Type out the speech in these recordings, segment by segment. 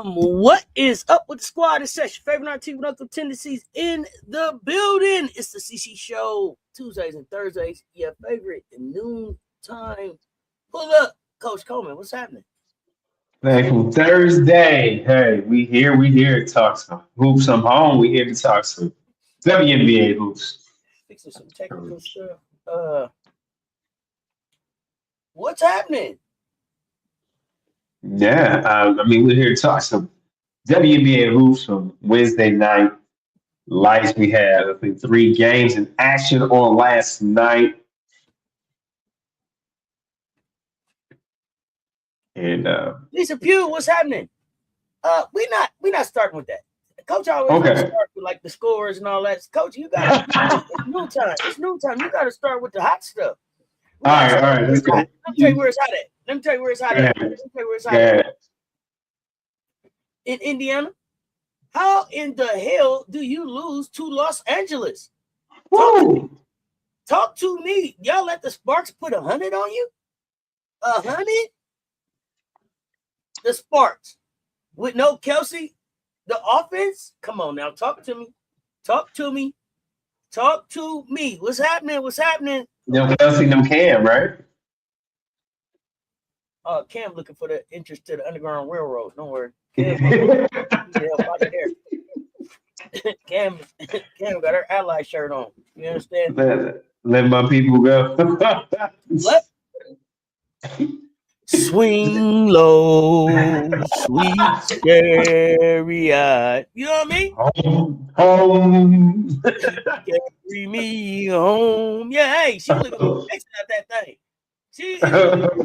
What is up with the squad? It's your favorite team with Uncle Tendencies in the building. It's the CC Show, Tuesdays and Thursdays. Your favorite noon time. Pull up, Coach Coleman. What's happening? Thankful Thursday. Hey, we here to talk some hoops. I'm home. We here to talk some WNBA hoops. Fixing some technical stuff. What's happening? Yeah, we're here to talk some WNBA hoops from Wednesday night. Lights, we had, I think, 3 games in action on last night. And Lisa Pugh, what's happening? We not starting with that. Coach always start with like the scores and all that. Coach, you got it's noon time. It's noon time. You got to start with the hot stuff. All right, let's go. Let me tell you where it's hot at. Let me tell you where it's hot at. In Indiana. How in the hell do you lose to Los Angeles? Talk to me. Y'all let the Sparks put 100 on you? 100? The Sparks with no Kelsey, the offense. Come on now, talk to me. What's happening? No Kelsey, no Cam, right? Cam looking for the interest to the Underground Railroad. Don't worry. Cam got her ally shirt on. You understand? Let my people go. What? Swing low, sweet chariot. You know what I mean? Home. Carry me home. Yeah, hey, she looking for exit out that thing. She out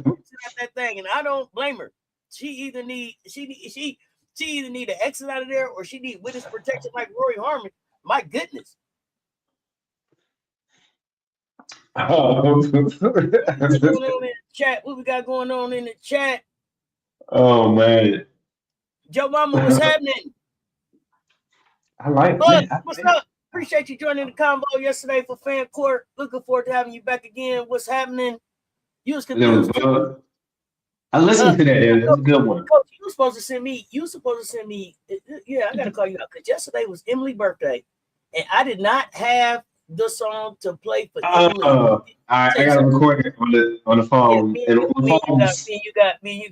that thing, and I don't blame her. She either need to exit out of there, or she need witness protection like Rory Harmon. My goodness. What we got going on in the chat? Oh man, Joe Mama, what's happening? I like that. What's up? Appreciate you joining the convo yesterday for Fan Court. Looking forward to having you back again. What's happening? You was confused. I listened to that. It was a good one. Coach, you were supposed to send me. Yeah, I gotta call you out because yesterday was Emily's birthday, and I did not have the song to play for Emily. I gotta record it on the phone. Yeah, me and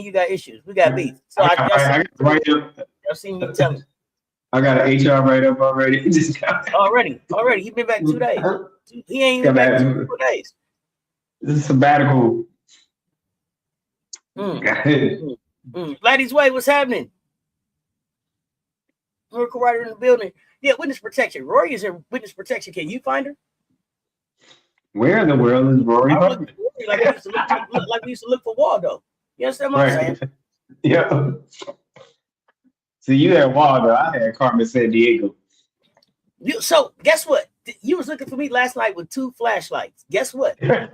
you got issues. We got beef. So I write up. I've seen you tell me. I got an HR write up already. Already. He been back 2 days. He ain't even back 2 days. This is sabbatical. Ladies' way, what's happening? Miracle Rider in the building. Yeah, witness protection. Rory is in witness protection. Can you find her? Where in the world is Rory? Like we used to look for Waldo. You understand what I'm saying? Yeah. So you had Waldo. I had Carmen San Diego. So guess what? You was looking for me last night with 2 flashlights. Guess what? I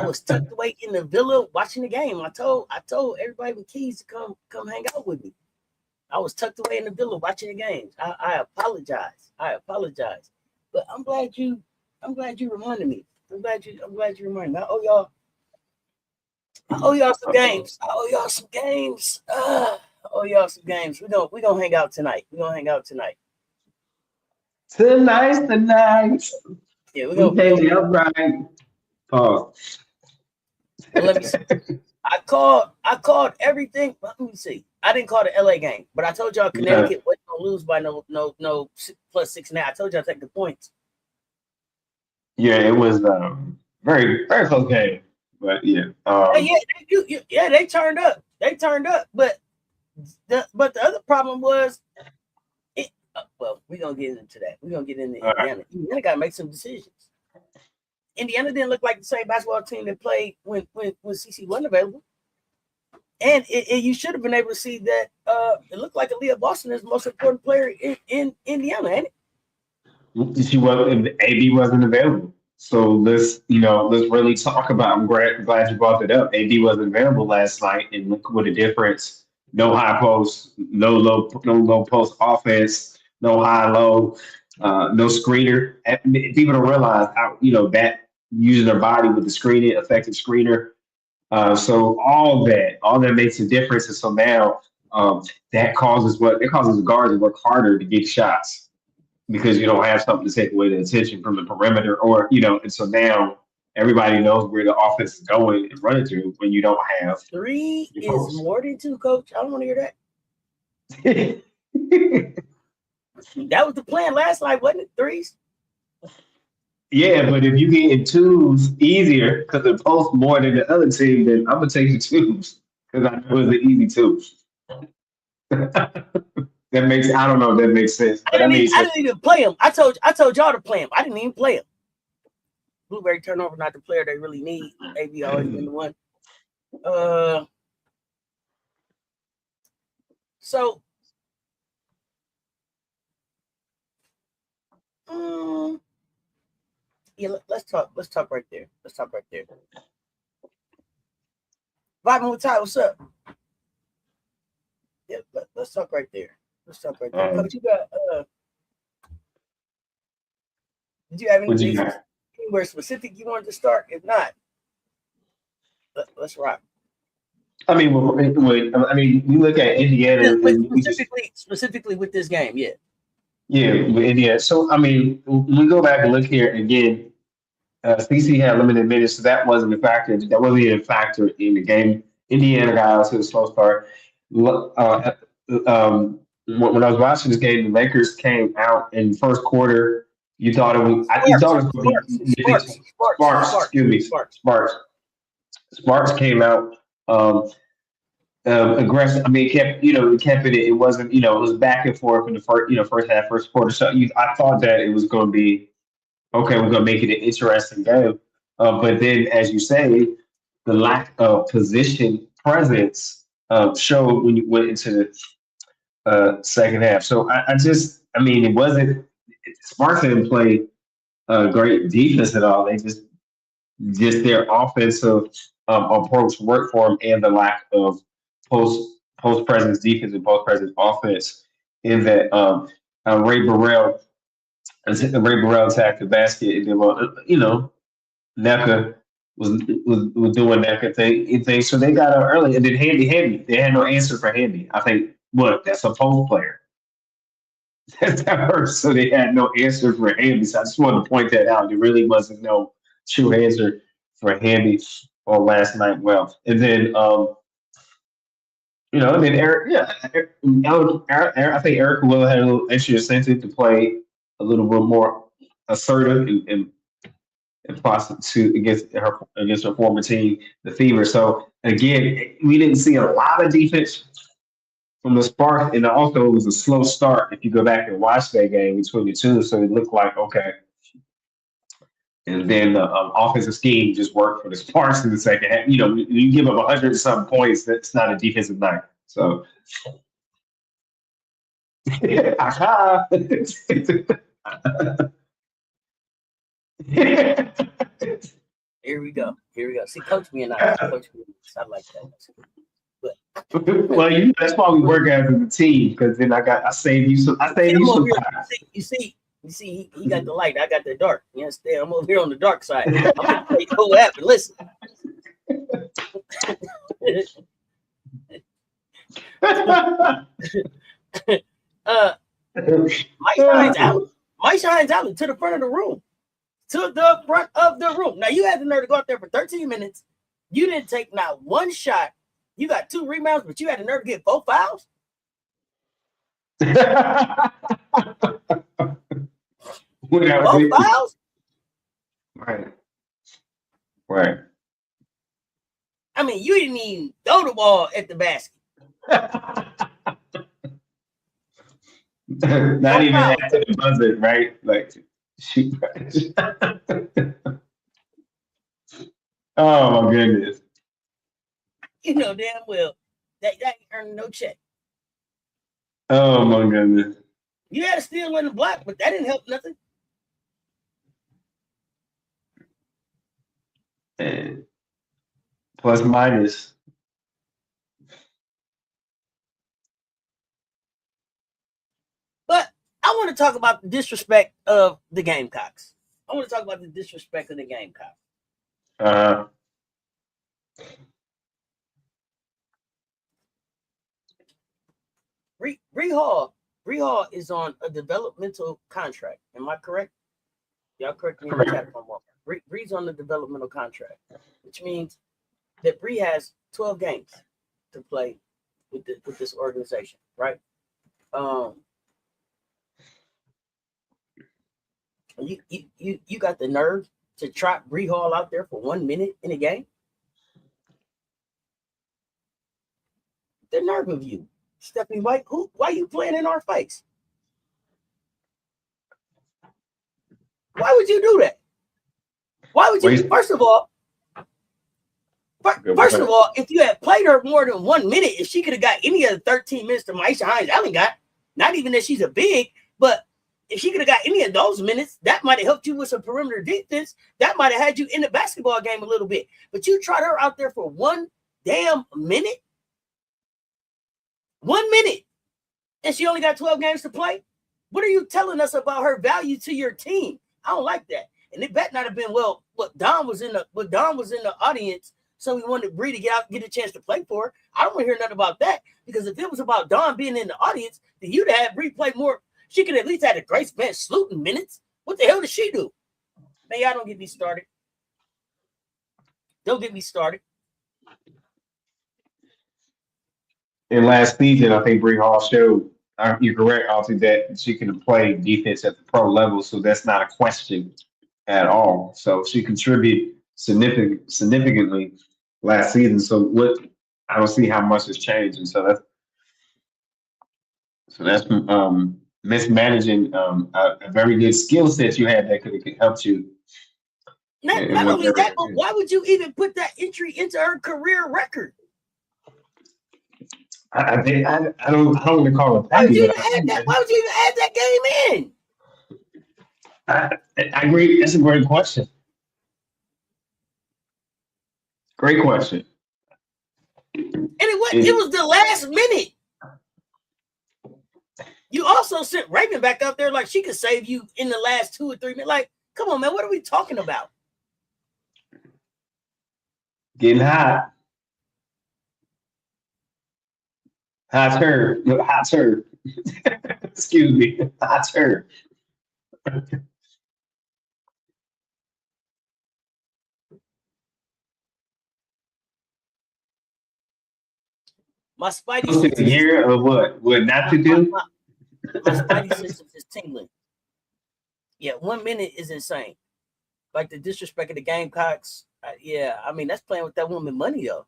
was tucked away in the villa watching the game. I told everybody with keys to come hang out with me. I was tucked away in the villa watching the games. I apologize. But I'm glad you reminded me. I'm glad you reminded me. I owe y'all some games. We're gonna hang out tonight. Tonight's the night. Yeah, we're gonna right. Pause. Let me see. I called everything. Let me see. I didn't call the LA game, but I told y'all Connecticut wasn't gonna lose by no +6.5. I told y'all to take the points. Yeah, it was very, very close game. But yeah. They turned up. But the other problem was we're gonna get into that. We're gonna get into Indiana. Indiana gotta make some decisions. Indiana didn't look like the same basketball team that played when CC wasn't available. And you should have been able to see that it looked like Aaliyah Boston is the most important player in Indiana, ain't it? AB wasn't available. So let's really talk about. I'm glad you brought it up. AB wasn't available last night, and look what a difference. No high post, no low post offense, no high low, no screener. People don't realize how that using their body with the screening, effective screener. So all that makes a difference. And so now that causes the guards to work harder to get shots because you don't have something to take away the attention from the perimeter, or and so now everybody knows where the offense is going and running to when you don't have Three your is post. more than two, coach. I don't want to hear that. That was the plan last night, wasn't it? Threes. Yeah, but if you get in twos easier because it posts more than the other team, then I'm gonna take the twos because I know it's an easy two. I don't know if that makes sense, but that makes I sense. didn't even play him. I told y'all to play him. I didn't even play him. Blueberry turnover, not the player they really need. AB always been the one. So yeah, let's talk right there. Vibing with Ty, what's up? Yeah, let's talk right there. Coach, you got did you have anywhere specific you wanted to start? If not, let's rock. I mean, we look at Indiana Specifically with this game, yeah. Yeah, with Indiana. So I mean, when we go back and look here again, CC had limited minutes, so that wasn't a factor. That wasn't even a factor in the game. Indiana got out to a slow start. When I was watching this game, the Lakers came out in the first quarter. You thought it was. You thought it was going to be Sparks. Excuse me, Sparks came out aggressive. I mean, it kept it. It wasn't. It was back and forth in the first half, first quarter. So I thought that it was going to be okay. We're going to make it an interesting game. But then, as you say, the lack of position presence showed when you went into the second half. So I mean, it wasn't. Sparks didn't play great defense at all. They just their offensive approach worked for them, and the lack of post presence defense and post presence offense. In that Ray Burrell attacked the basket, and then NECA was doing NECA thing. So they got out early, and then Handy. They had no answer for Handy. I think that's a post player. That hurts. So they had no answer for Handy. So I just wanted to point that out. There really wasn't no true answer for Handy on last night. Well, and then and then Eric, yeah, I think Eric will had a little extra incentive to play a little bit more assertive and possible against her former team, the Fever. So again, we didn't see a lot of defense from the Sparks, and also it was a slow start. If you go back and watch that game between the two, so it looked like okay. And then the offensive scheme just worked for the Sparks in the second half. You give up 100 and some points. That's not a defensive night. So, aha. Here we go. See, coach me and I like that. Well, that's why we work as a team, because then I saved you some. You see, he got the light. I got the dark. You understand? I'm over here on the dark side. I'm gonna tell you what happened. Listen. Mike shines out to the front of the room. To the front of the room. Now, you had the nerve to go out there for 13 minutes. You didn't take not one shot. You got 2 rebounds, but you had the nerve to get 4 fouls. Both fouls? Right. I mean, you didn't even throw the ball at the basket. Not even after the buzzer, right? Like, shoot. Oh my goodness. You know damn well that ain't earning no check. Oh my goodness. You had a steal in the block, but that didn't help nothing. And plus minus. But I want to talk about the disrespect of the Gamecocks. Bree Hall is on a developmental contract. Am I correct? Y'all correct me in the chat if I'm wrong. Bree's on the developmental contract, which means that Bree has 12 games to play with this organization, right? You got the nerve to trot Bree Hall out there for 1 minute in a game? The nerve of you, Stephanie White. Why are you playing in our face? Why would you do that? Why would you? First of all, if you had played her more than 1 minute, if she could have got any of the 13 minutes that Maisha Hines-Allen got, not even that she's a big, but if she could have got any of those minutes, that might have helped you with some perimeter defense. That might have had you in the basketball game a little bit. But you tried her out there for 1 damn minute. 1 minute. And she only got 12 games to play. What are you telling us about her value to your team? I don't like that. And it better not have been, well, Don was in the audience, so we wanted Bree to get a chance to play for her. I don't want to hear nothing about that, because if it was about Don being in the audience, then you'd have Bree play more. She could at least have a Grace Van Slooten minutes. What the hell did she do? Man, y'all don't get me started. Don't get me started. In last season, I think Bree Hall showed, you're correct, Alfie, that she can play defense at the pro level, so that's not a question at all. So she contributed significantly last season. So I don't see how much has changed, and so that's mismanaging a very good skill set you had that could have helped you. Not only that, but why would you even put that entry into her career record? I don't want to call it. Why would you even add that game in? I agree. That's a great question. Great question. And it was the last minute. You also sent Raven back out there like she could save you in the last 2 or 3 minutes. Like, come on, man, what are we talking about? Getting hot. Hot turd. Excuse me. Hot turd. My spidey senses. A year of what? What not to do? My spidey senses is tingling. Yeah, 1 minute is insane. Like the disrespect of the Gamecocks. Yeah, I mean, that's playing with that woman money, though.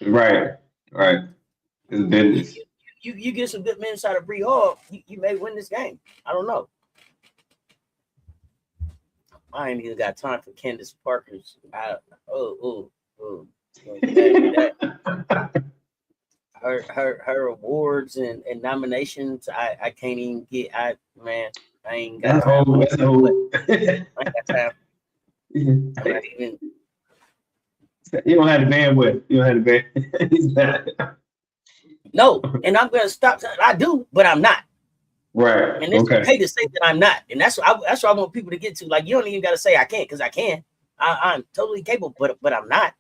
Right. It's business. You get some good minutes out of Bree Hall, you may win this game. I don't know. I ain't even got time for Candace Parker's. Her awards and nominations, I can't even get. I ain't got time. I ain't got time. I'm not even. You don't have the bandwidth. You don't have the band. No, and I'm gonna stop. I do, but I'm not. Right. And it's okay to say that I'm not, and that's what I want people to get to. Like, you don't even got to say I can't, because I can. I'm totally capable, but I'm not.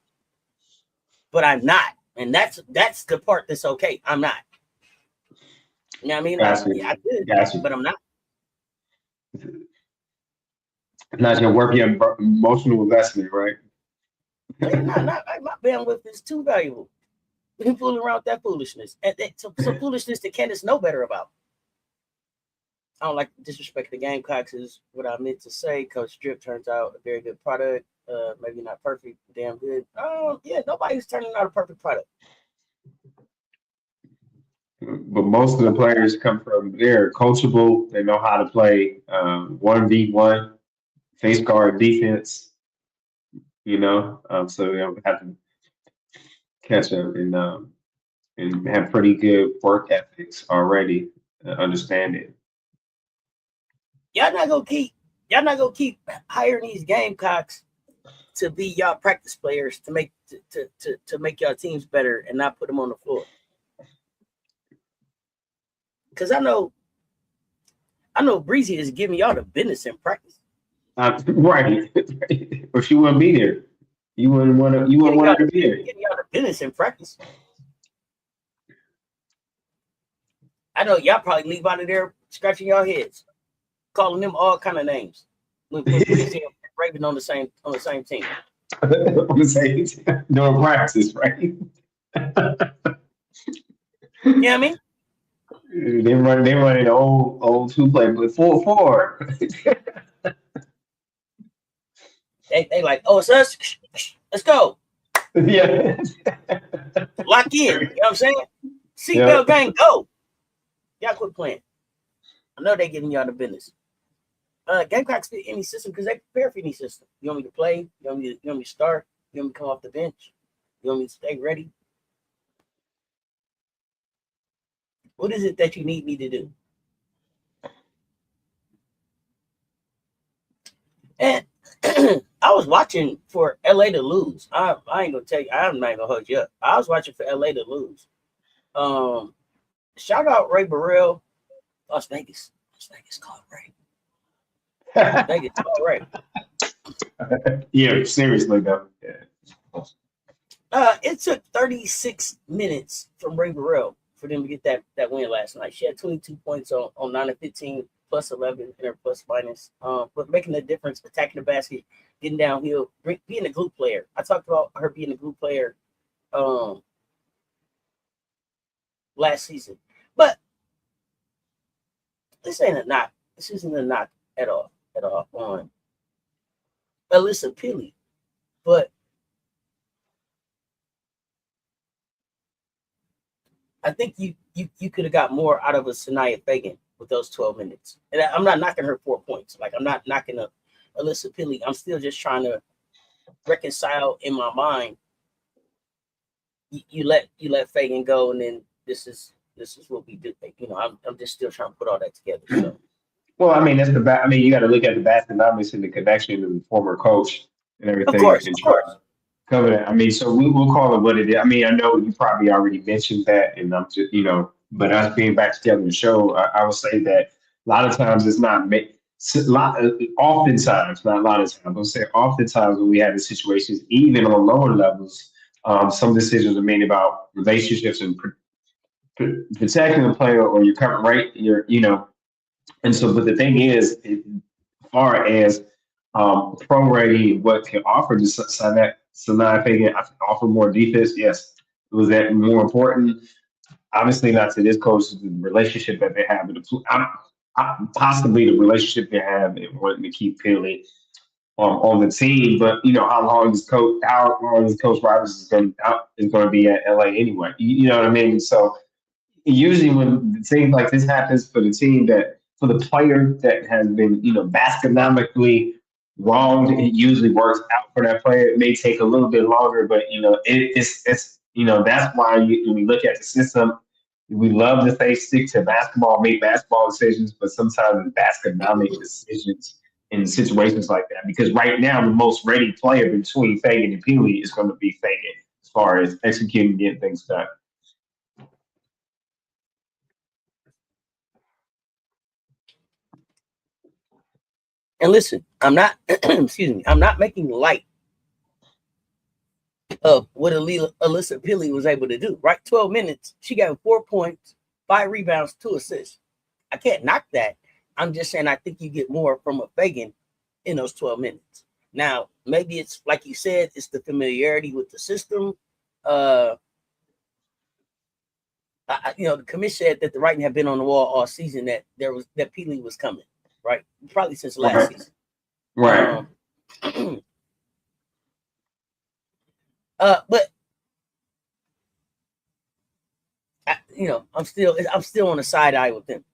But I'm not, and that's the part that's okay. I'm not. You know what I mean? I did, but I'm not. Not gonna work your emotional investment, right? My bandwidth is too valuable. We can fool around with that foolishness, and some foolishness that Candace know better about. I don't like disrespect the Gamecocks is what I meant to say. Coach Drip turns out a very good product. Maybe not perfect, damn good. Yeah, nobody's turning out a perfect product. But most of the players come from, they're coachable. They know how to play 1v1, face guard defense. You know, so they don't have to catch up and have pretty good work ethics already. Understand it. Y'all not gonna keep hiring these Gamecocks to be y'all practice players to make y'all teams better and not put them on the floor. Because I know Breezy is giving y'all the business in practice. Right. Or she wouldn't be there. You wouldn't want her to be there. Giving y'all the business in practice. I know y'all probably leave out of there scratching your heads, calling them all kind of names. When Louisiana Raven on the same team. I'm gonna say during practice, right? You know what I mean? They running old two play, but 4-4. They like, oh, it's us. Let's go. Yeah. Lock in. You know what I'm saying? Yeah. Seatbelt gang, go. Y'all quit playing. I know they giving y'all the business. Gamecocks fit any system because they prepare for any system. You want me to play? You want me to start? You want me to come off the bench? You want me to stay ready? What is it that you need me to do? And I was watching for LA to lose. I ain't gonna tell you, I'm not gonna hold you up. I was watching for LA to lose. Shout out Ray Burrell, Las Vegas. Las Vegas called Ray. Vegas called Ray. Yeah, seriously though. Yeah. It took 36 minutes from Ray Burrell for them to get that win last night. She had 22 points on 9 of 15, plus 11 in her plus minus. But making the difference, attacking the basket, getting downhill, being a glue player. I talked about her being a glue player last season. But this ain't a knock. This isn't a knock at all on Alyssa Pili. But I think you could have got more out of a Sanaya Fagan with those 12 minutes. And I'm not knocking her 4 points. Like, I'm not knocking Alyssa Pili. I'm still just trying to reconcile in my mind. You let Fagan go, and then this is what we do. You know, I'm just still trying to put all that together. So. Well, I mean, I mean, you got to look at the basketnomics and the connection to the former coach and Of everything, course. and try to cover that. I mean, so we'll call it what it is. I mean, I know you probably already mentioned that, and I'm just, but us being back together in the show, I will say that a lot of times it's not oftentimes, not a lot of times, I'm say oftentimes when we have the situations, even on lower levels, some decisions are made about relationships and protecting the player or your current right, and so, but the thing is, as far as prorating what can offer to Sanaa Fagan, I can offer more defense. Yes, was that more important? Obviously, not to this coach. The relationship that they have, possibly the relationship they have, and wanting to keep Pilly on the team. But how long is Coach Roberts is going to be at LA anyway? You know what I mean? So usually when things like this happens for the team that for the player that has been basconomically wronged, it usually works out for that player. It may take a little bit longer, but it's that's why when we look at the system, we love to say stick to basketball, make basketball decisions, but sometimes it's basconomic decisions in situations like that, because right now the most ready player between Fagan and Peely is going to be Fagan as far as executing, getting things done. And listen, I'm not excuse me, I'm not making light of what Alyssa Pili was able to do. Right, 12 minutes, she got 4 points, 5 rebounds, 2 assists. I can't knock that. I'm just saying I think you get more from a Fagan in those 12 minutes. Now, maybe it's like you said, it's the familiarity with the system. The commission said that the writing had been on the wall all season that Pili was coming, right? Probably since last season. Right. But I'm still on the side eye with them.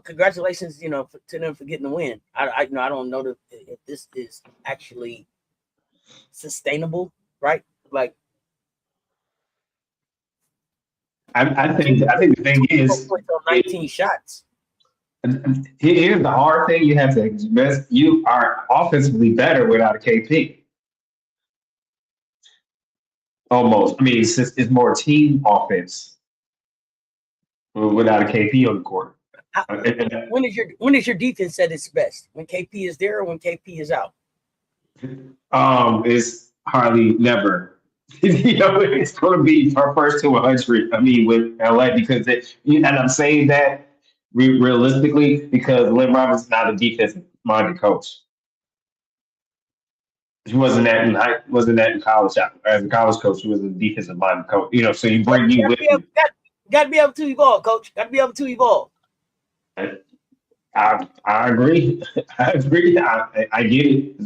Congratulations, to them for getting the win. I don't know if this is actually sustainable, right? Like, I think the thing is, 19 shots. Here's the hard thing: you have to admit you are offensively better without a KP. Almost, I mean, it's more team offense without a KP on the court. When is your defense at its best? When KP is there or when KP is out? It's hardly never. It's going to be our first to 100. I mean, with LA, because and I'm saying that realistically because Lynn Robinson's not a defensive minded coach. He wasn't that in college. As a college coach, he was a defensive minded coach. So you bring you with you. Got to be able to evolve, coach. Got to be able to evolve. I agree. I agree. I get it.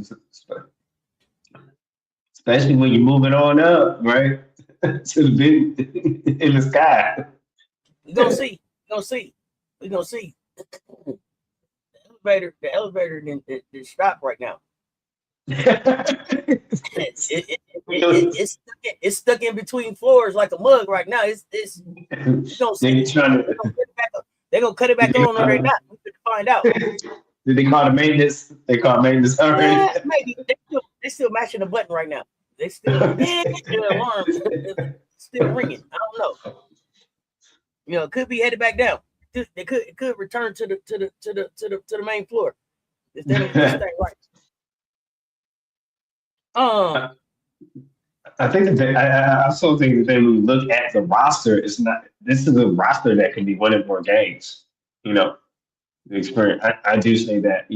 Especially when you're moving on up, right? To the big in the sky. We're gonna see. We're gonna see. We're gonna see. The elevator didn't stop right now. It's stuck in between floors like a mug right now. We're gonna see. They're gonna cut it back on or they're not. We could find out. Did they call the maintenance? They call maintenance already. Yeah, maybe they still mashing the button right now. They still the alarm still ringing. I don't know. It could be headed back down. It could return to the main floor if they don't get this thing right. I think that I also think that when we look at the roster, this is a roster that can be winning more games. The experience. I do say that.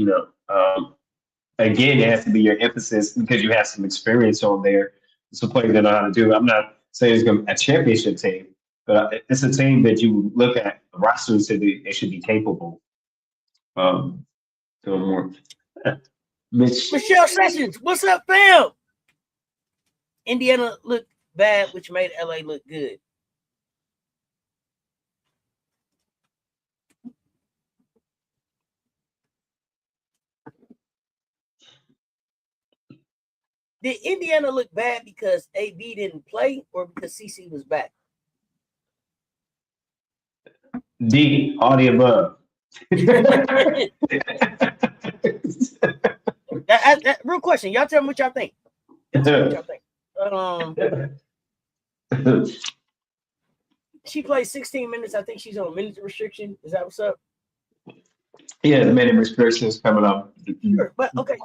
Again, it has to be your emphasis because you have some experience on there. Some players that know how to do it. I'm not saying it's going to be a championship team, but it's a team that you look at the roster and say they should be capable. Doing more. Michelle Sessions, what's up, fam? Indiana looked bad, which made LA look good. Did Indiana look bad because AB didn't play or because CC was back? D, all the above. Real question. Y'all tell me what y'all think. She played 16 minutes. I think she's on a minute restriction. Is that what's up? Yeah, the minute restriction is coming up. Sure, but okay.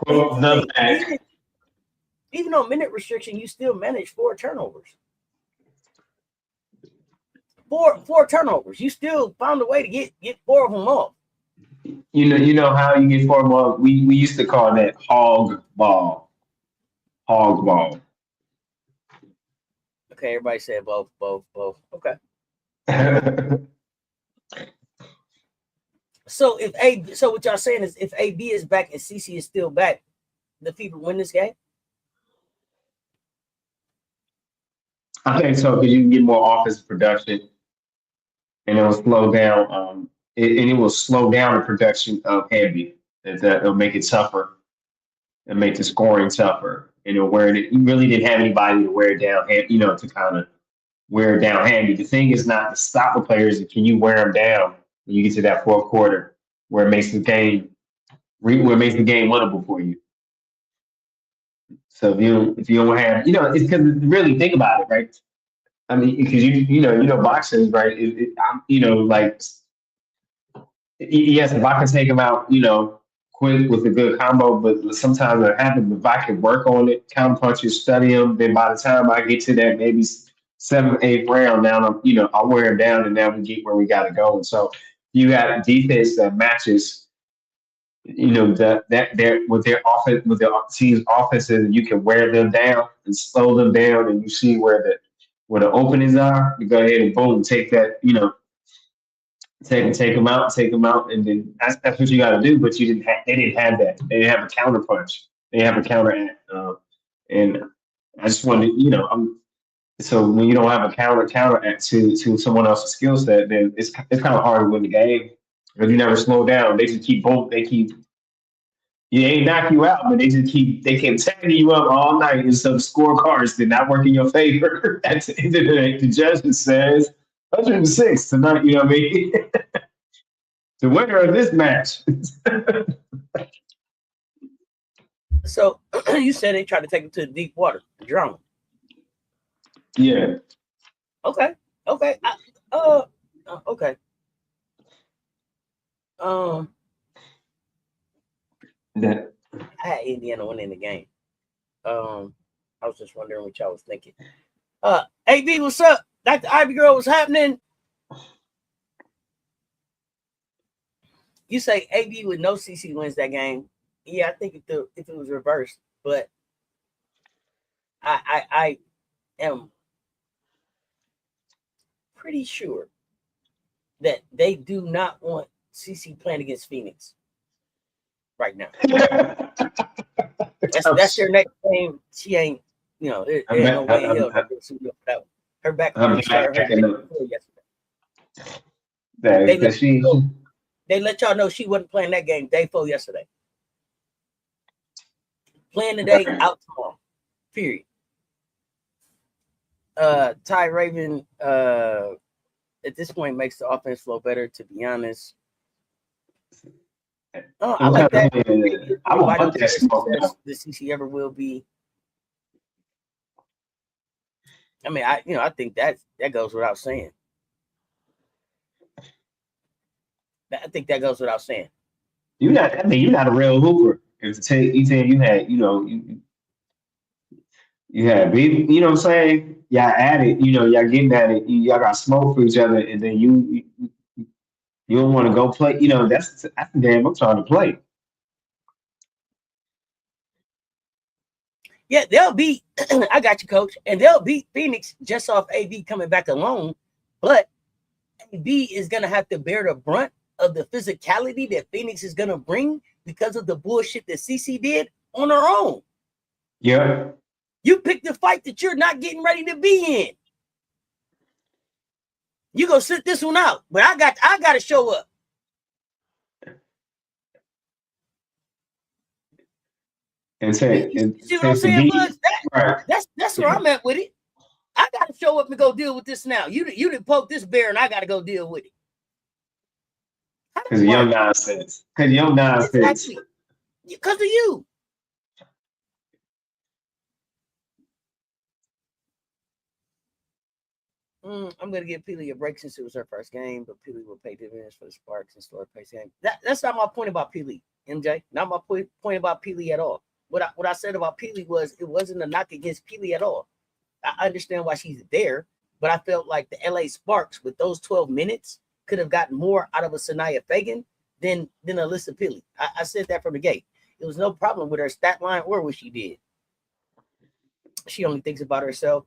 Even on minute restriction, you still manage 4 turnovers. Four turnovers. You still found a way to get 4 of them off. You know how you get 4 of them off? We used to call that hog ball. Hog ball. Okay, everybody said both. Okay. So what y'all saying is if AB is back and CC is still back, the Fever win this game? I think so because you can get more offensive production, and it will slow down. It will slow down the production of heavy. It'll make it tougher and make the scoring tougher. Where you really didn't have anybody to wear it down. To kind of wear it down handy. The thing is not to stop the players. Can you wear them down when you get to that fourth quarter where it makes the game winnable for you? So if you don't have, it's because really think about it, right? I mean, because boxers, right? Yes, if I can take them out, quick with a good combo, but sometimes it happens. If I can work on it, counter punches, study them, then by the time I get to that maybe 7th, 8th round, now I'll wear them down, and now we get where we got to go. And so you got defense that matches. That they're with their offense, with their team's offenses, you can wear them down and slow them down, and you see where the openings are. You go ahead and boom, take that, take them out, and then that's what you got to do. But they didn't have that. They didn't have a counter punch. They have a counter act, and I just wanted, so when you don't have a counter act to someone else's skill set, then it's kind of hard to win the game because you never slow down. They just keep boom. They ain't knock you out, but they keep tagging you up all night, and so the scorecards did not work in your favor. At the end of the day, the judge says 106 tonight. You know what I mean? The winner of this match. So you said they tried to take him to the deep water, drown. Yeah. Okay. Okay. Okay. I had Indiana winning the game. I was just wondering what y'all was thinking. AB, what's up? Dr. Ivy Girl, what's happening? You say AB with no CC wins that game. Yeah, I think if it was reversed, but I am pretty sure that they do not want CC playing against Phoenix right now. That's their next game. She ain't, there ain't no way in hell that her back started hurting yesterday. They let y'all know she wasn't playing that game day before yesterday. Playing today, out tomorrow. Period. Ty Raven at this point makes the offense flow better, to be honest. I like that. I want that smoke the CC ever will be. I mean, I think that goes without saying. I think that goes without saying. You're not a real hooper. If you had, you had baby, you know what I'm saying? Y'all at it, y'all getting at it, y'all got smoke for each other, and then you don't want to go play. That's the game I'm trying to play. Yeah, they'll beat. I got you, coach, and they'll beat Phoenix just off AB coming back alone. But AB is gonna have to bear the brunt of the physicality that Phoenix is gonna bring because of the bullshit that CC did on her own. Yeah. You picked the fight that you're not getting ready to be in. You go sit this one out, but I got to show up. And say, see what I'm saying, Buzz? That's where I'm at with it. I got to show up and go deal with this now. You didn't poke this bear, and I got to go deal with it. Because of your nonsense. Exactly. Because of you. I'm going to give Peely a break since it was her first game, but Peely will pay dividends for the Sparks and slower pace game. That's not my point about Peely, MJ. Not my point about Peely at all. What I said about Peely was it wasn't a knock against Peely at all. I understand why she's there, but I felt like the LA Sparks with those 12 minutes could have gotten more out of a Sanaya Fagan than Alyssa Peely. I said that from the gate. It was no problem with her stat line or what she did. She only thinks about herself.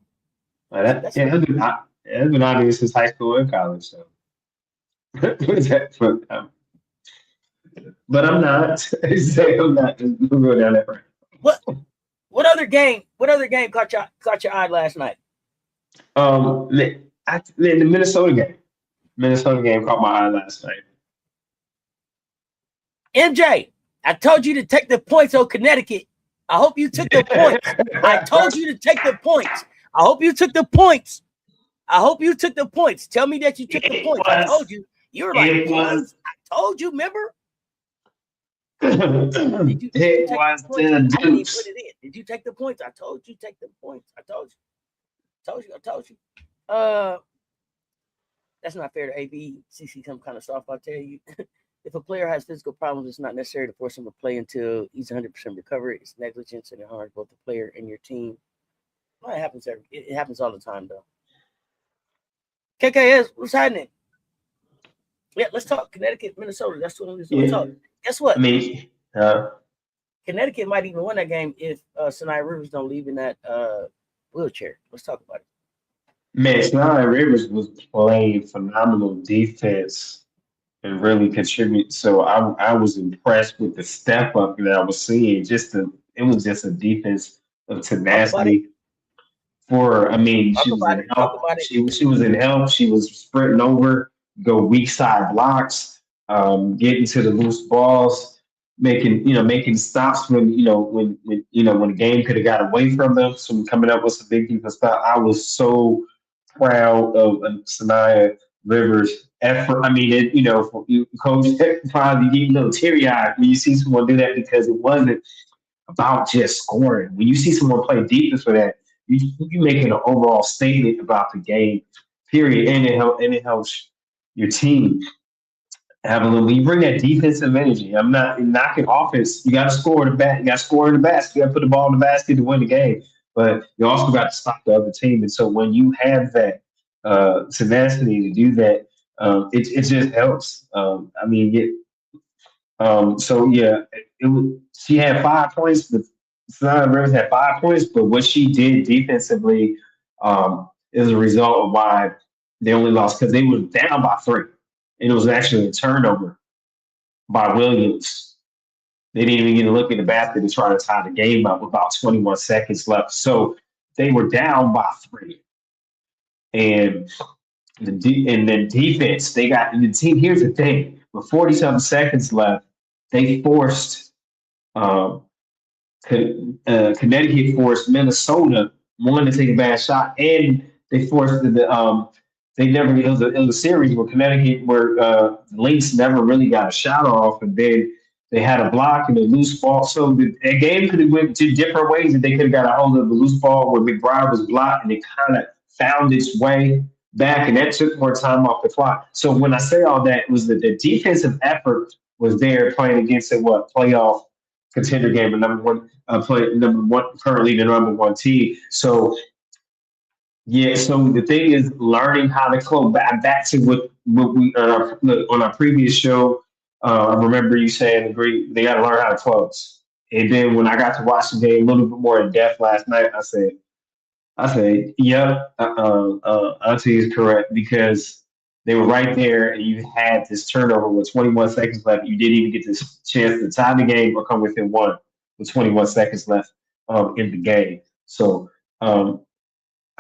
It's been obvious since high school and college. So, but I'm not. I'm not. We'll go down that road. What other game caught your eye last night? The Minnesota game. Minnesota game caught my eye last night. MJ, I told you to take the points on Connecticut. I hope you took the points. I told you to take the points. I hope you took the points. Tell me that you took the points. I told you. You were like, points? I told you, remember? Did you take the points? I told you take the points. I told you. That's not fair to AB. CC some kind of soft, I'll tell you. If a player has physical problems, it's not necessary to force him to play until he's 100% recovered. It's negligence and it harms both the player and your team. Well, it happens all the time, though. KKS, what's happening? Yeah, let's talk Connecticut, Minnesota. That's what we're talking. Guess what? Connecticut might even win that game if Sanaya Rivers don't leave in that wheelchair. Let's talk about it. Man, Sanaya Rivers was playing phenomenal defense and really contribute. So I was impressed with the step up that I was seeing. It was just a defense of tenacity. She was in help. She was in help. She was sprinting over, go weak side blocks, getting to the loose balls, making stops when the game could have got away from them. So coming up with some big defense stop. I was so proud of Sanaya Rivers' effort. I mean, coach probably get a little teary eyed when you see someone do that because it wasn't about just scoring. When you see someone play defense for that, you making an overall statement about the game, period, and it helps your team have a little. When you bring that defensive energy, I'm not knocking offense. You got to score the bat. You got to score in the basket. You got to put the ball in the basket to win the game. but you also got to stop the other team. And so when you have that tenacity to do that, it just helps. I mean, so yeah, she had 5 points. But Sonata Rivers had 5 points, but what she did defensively is a result of why they only lost because they were down by 3, and it was actually a turnover by Williams. They didn't even get a look at the basket to try to tie the game up with about 21 seconds left. So they were down by 3, and and then defense, they got the team. Here's the thing: with 47 seconds left, they forced um, Connecticut forced Minnesota one to take a bad shot, and they forced they never it was a series where Connecticut where the Lynx never really got a shot off, and then they had a block and a loose ball. So the game could have went to different ways, and they could have got a hold of the loose ball where McBride was blocked, and it kind of found its way back, and that took more time off the clock. So when I say all that, it was that the defensive effort was there playing against a playoff contender game, and number one currently the number one team. So yeah, so the thing is learning how to close back to what we on our previous show. I remember you saying agree they got to learn how to close. And then when I got to watch the game a little bit more in depth last night, I said, yep, Auntie is correct because they were right there, and you had this turnover with 21 seconds left. You didn't even get this chance to tie the game or come within one with 21 seconds left in the game. So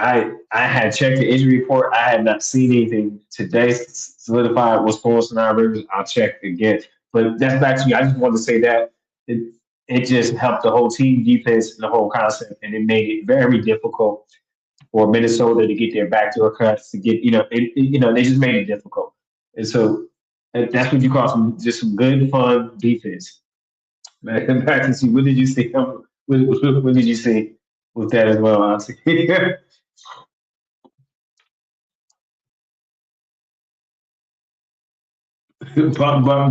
I had checked the injury report. I had not seen anything today solidified what's going on in Rivers. I'll check again. But that's back to you. I just wanted to say that it just helped the whole team defense and the whole concept, and it made it very difficult for Minnesota to get their backdoor cuts to get they just made it difficult, and so that's what you call some good fun defense. Back to see what did you see? What did you see with that as well, Auntie?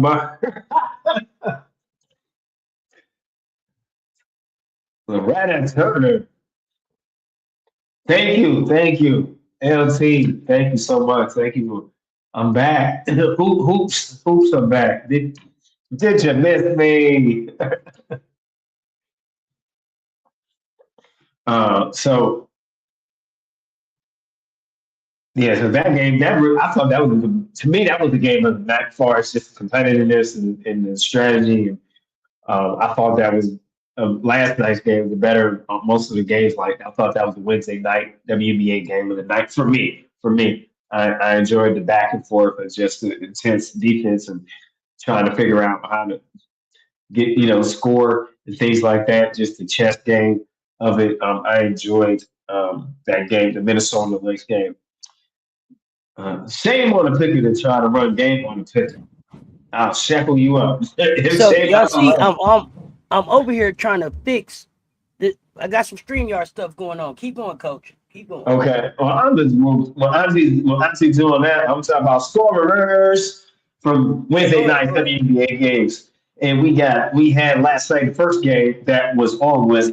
but Loretta Turner. Thank you, LT. Thank you so much. Thank you. I'm back. Hoops are back. Did you miss me? So yeah, so that game, I thought that was to me that was the game of the night, as far as just competitiveness and the strategy. And I thought that was last night's game was the better. Most of the games, like I thought that was the Wednesday night WNBA game of the night for me. I enjoyed the back and forth and just the intense defense and trying to figure out how to get score and things like that. Just the chess game of it. I enjoyed that game, the Minnesota Lynx game. Shame on the picker to try to run game on the picker. I'll shackle you up. So y'all see, I'm over here trying to fix this. I got some StreamYard stuff going on. Keep going, coach. Keep going. Okay. Well, I'm just doing that. I'm talking about scorers from Wednesday night WNBA games. And we had last night the first game that was on was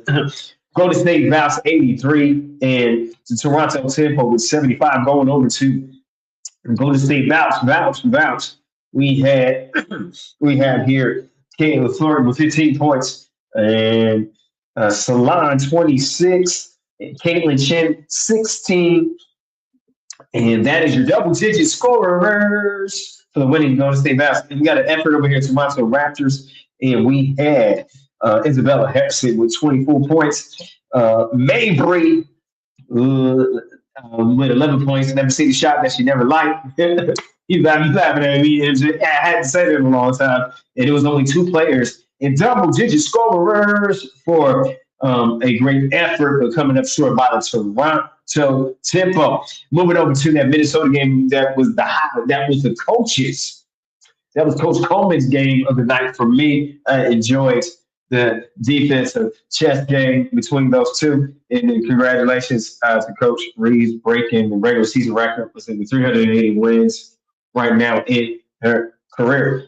Golden State Vows 83 and the Toronto Tempo with 75 going over to Golden State Vows. We had here Caitlin Fleury with 15 points and Salon 26, and Caitlin Chen 16, and that is your double-digit scorers for the winning Golden State Vows. And we got an effort over here to Toronto Raptors, and we had Isabella Hepson with 24 points, Mabry with 11 points. Never seen a shot that she never liked. He's laughing at me. I hadn't said it in a long time. And it was only 2 players in double-digit scorers for a great effort, but coming up short by the Toronto Tempo. Moving over to that Minnesota game, that was the coaches. That was Coach Coleman's game of the night for me. I enjoyed the defensive chess game between those two. And then congratulations to Coach Reeves breaking the regular season record, was in the 380 wins right now in her career.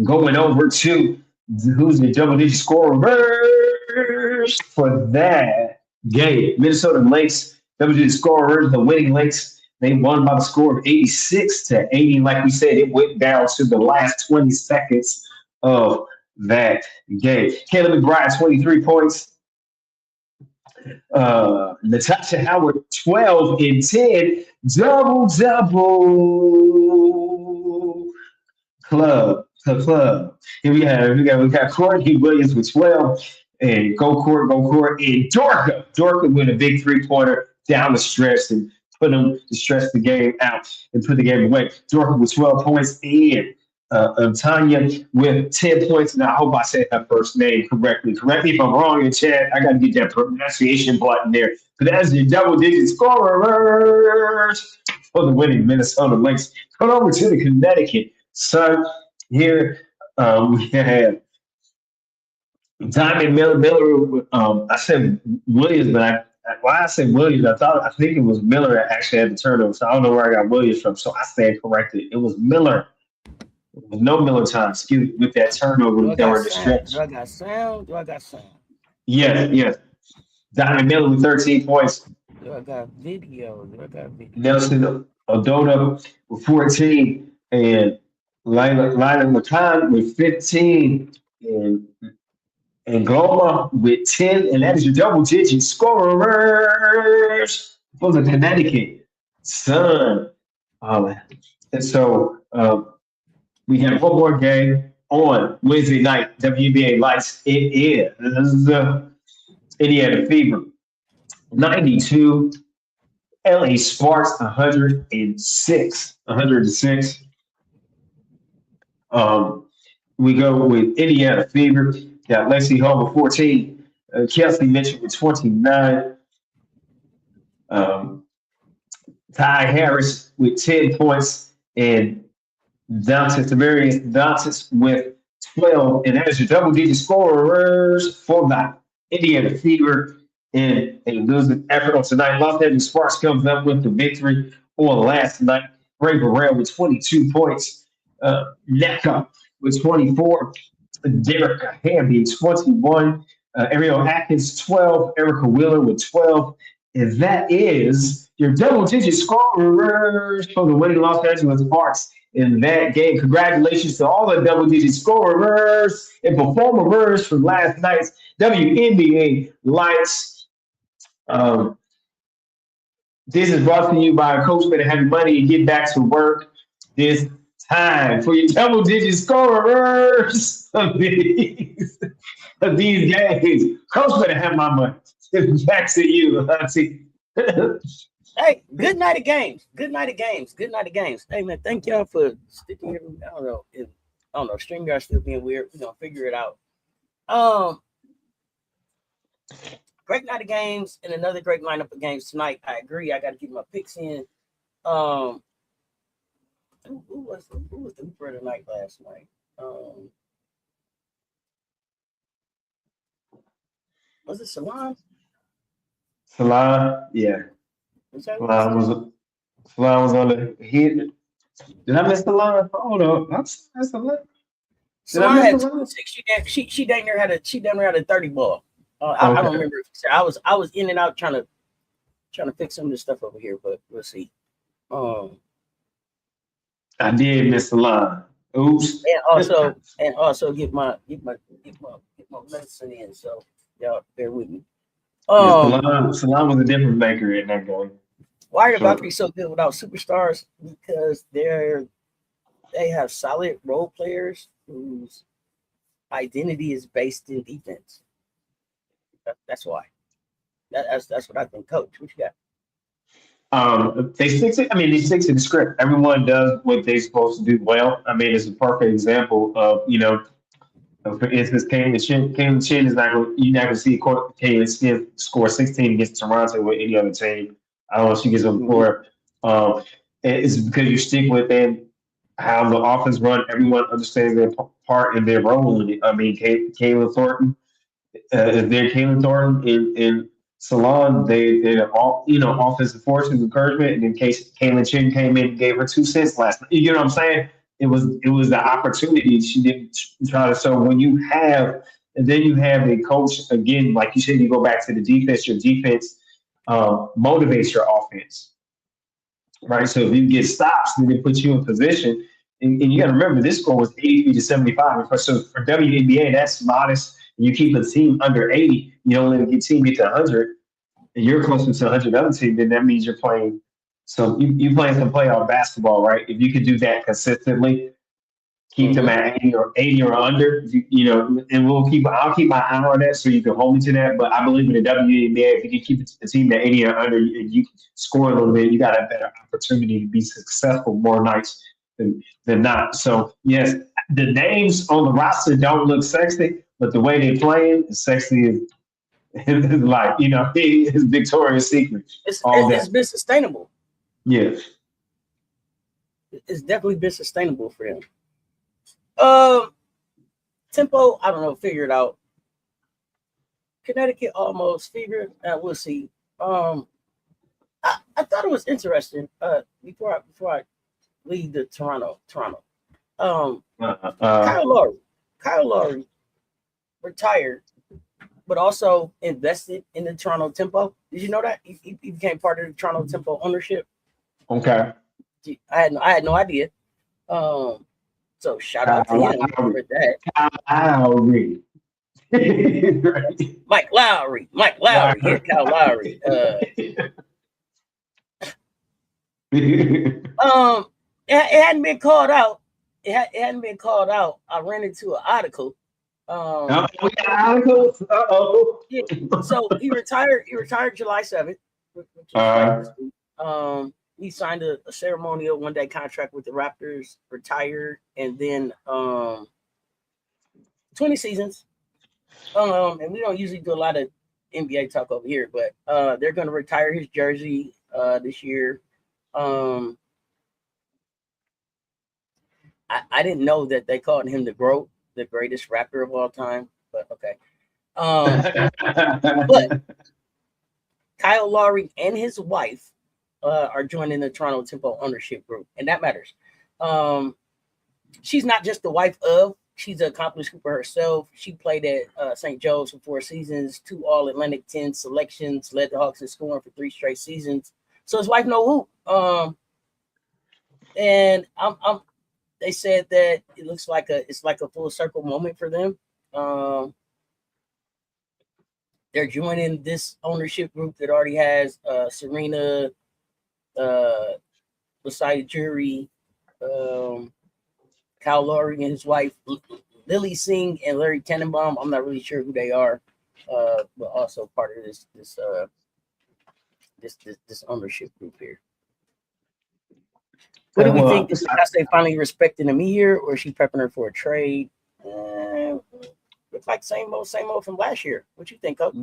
Going over to who's the double-digit scorers for that. game. Minnesota Lynx, double-digit scorers, the winning Lynx. They won by the score of 86-80. Like we said, it went down to the last 20 seconds of that game. Caleb McBride, 23 points. Natasha Howard, 12 and 10. Double double club. Here we got Courtney Williams with 12 and go court and Dorka with a big 3-pointer down the stretch and put him to stretch the game out and put the game away. Dorka with 12 points and Tanya with 10 points. And I hope I said her first name correctly. Correct me if I'm wrong in chat. I got to get that pronunciation button there. But that's your double-digit scorers for the winning Minnesota Lynx. Come over to the Connecticut Sun. Here we have Diamond Miller. I said Williams, but why I said Williams, I think it was Miller that actually had the turnover. So I don't know where I got Williams from. So I stand corrected. It was Miller. It was no Miller time. Excuse me, with that turnover Do I that were got the sound? stretch. Do I got sound? Do I got sound? Yes. Diamond Miller with 13 points. Do I got video? Do I got video? Nelson Odota with 14 and Lila McCann with 15 and Gloma with 10, and that is your double-digit scorers for the Connecticut Sun. And so we have one more game on Wednesday night, WNBA lights. It is Indiana Fever 92, LA Sparks 106. We go with Indiana Fever. Got Lexi Hall with 14. Kelsey Mitchell with 29. Ty Harris with 10 points. And Dante with 12. And that is your double-digit scorers for the Indiana Fever in a losing effort on tonight. Los Angeles Sparks comes up with the victory on last night. Ray Burrell with 22 points. Neka with 24. Derek Hamby, 21. Ariel Atkins, 12. Erica Wheeler with 12. And that is your double-digit scorers for the winning Los Angeles Sparks in that game. Congratulations to all the double-digit scorers and performers from last night's WNBA Lights. This is brought to you by Coach Better Have Your Money and Get Back to Work. This time for your double-digit scorers of these games. Coach Better Have My Money. Back to you, Hunty. Hey, good night of games. Good night of games. Hey man, thank y'all for sticking here. I don't know. StreamYard still being weird. We're gonna figure it out. Great night of games and another great lineup of games tonight. I agree. I got to get my picks in. Who was the Hooper tonight last night? Was it Salon? Salon, yeah. Salon was on the hit. Did I miss the line? Hold on. That's the line. Salon had 26. She dang near had a 30 ball. I don't remember. I was in and out trying to fix some of this stuff over here, but we'll see. I did miss the line. Oops. And also get my medicine in. So y'all bear with me. Salon was a different maker in that game. Why are the Valkyries so good without superstars? Because they have solid role players whose identity is based in defense. That's why. That's what I think. Coach, what you got? They stick to the script. Everyone does what they're supposed to do well. I mean, it's a perfect example of, for instance, Kaylin Chin is not going. You're not going to see Kaylin Chin score 16 against Toronto with any other team. I don't know if she gets on the floor. It's because you stick with them, how the offense run. Everyone understands their part and their role in it. I mean, Kaylin Thornton, in Salon, they're all offensive force and encouragement. And in case Kaylin Chin came in and gave her 2 cents last night, you know what I'm saying? It was the opportunity she didn't try to. So when you have And then you have a coach, again, like you said, you go back to the defense. Your defense motivates your offense, right? So if you get stops, then they put you in position. And you got to remember, this score was 83 to 75. So for WNBA, that's modest. You keep a team under 80, you don't let a team get to 100, and you're closer to 100 other team, then that means you're playing. So you playing some playoff basketball, right? If you could do that consistently, keep them Mm-hmm. at 80 or under, and I'll keep my eye on that so you can hold me to that. But I believe in the WNBA, if you can keep the team at 80 or under, and you score a little bit, you got a better opportunity to be successful more nights than not. So yes, the names on the roster don't look sexy, but the way they playing is sexy is like, his Victoria's Secret all It's that. been sustainable. Yeah. It's definitely been sustainable for him. Tempo, I don't know, figure it out. Connecticut almost figured. We'll see. I thought it was interesting. Before I leave the Toronto. Kyle Lowry retired, but also invested in the Toronto Tempo. Did you know that he became part of the Toronto Tempo ownership? Okay. I had no idea. So shout out to him for that. Kyle Lowry. Mike Lowry, yeah, Kyle Lowry. It hadn't been called out. It hadn't been called out. I ran into an article. We got articles. Yeah, so he retired. He retired July 7th, which is he signed a ceremonial one-day contract with the Raptors, retired, and then 20 seasons. And we don't usually do a lot of NBA talk over here, but they're going to retire his jersey this year. I didn't know that they called him the greatest rapper of all time, but okay. But Kyle Lowry and his wife are joining the Toronto Tempo ownership group, and that matters. She's not just the wife of; she's an accomplished hooper herself. She played at St. Joe's for 4 seasons, 2 All-Atlantic 10 selections, led the Hawks in scoring for 3 straight seasons. So his wife know hoop. And they said that it looks like it's like a full circle moment for them. They're joining this ownership group that already has Serena, Masai Jury, Kyle Lowry and his wife Lily Singh and Larry Tenenbaum. I'm not really sure who they are, but also part of this ownership group here. What do we think? Is Beyonce finally respecting Amy here, or is she prepping her for a trade? Looks like same old from last year. What you think, Coach?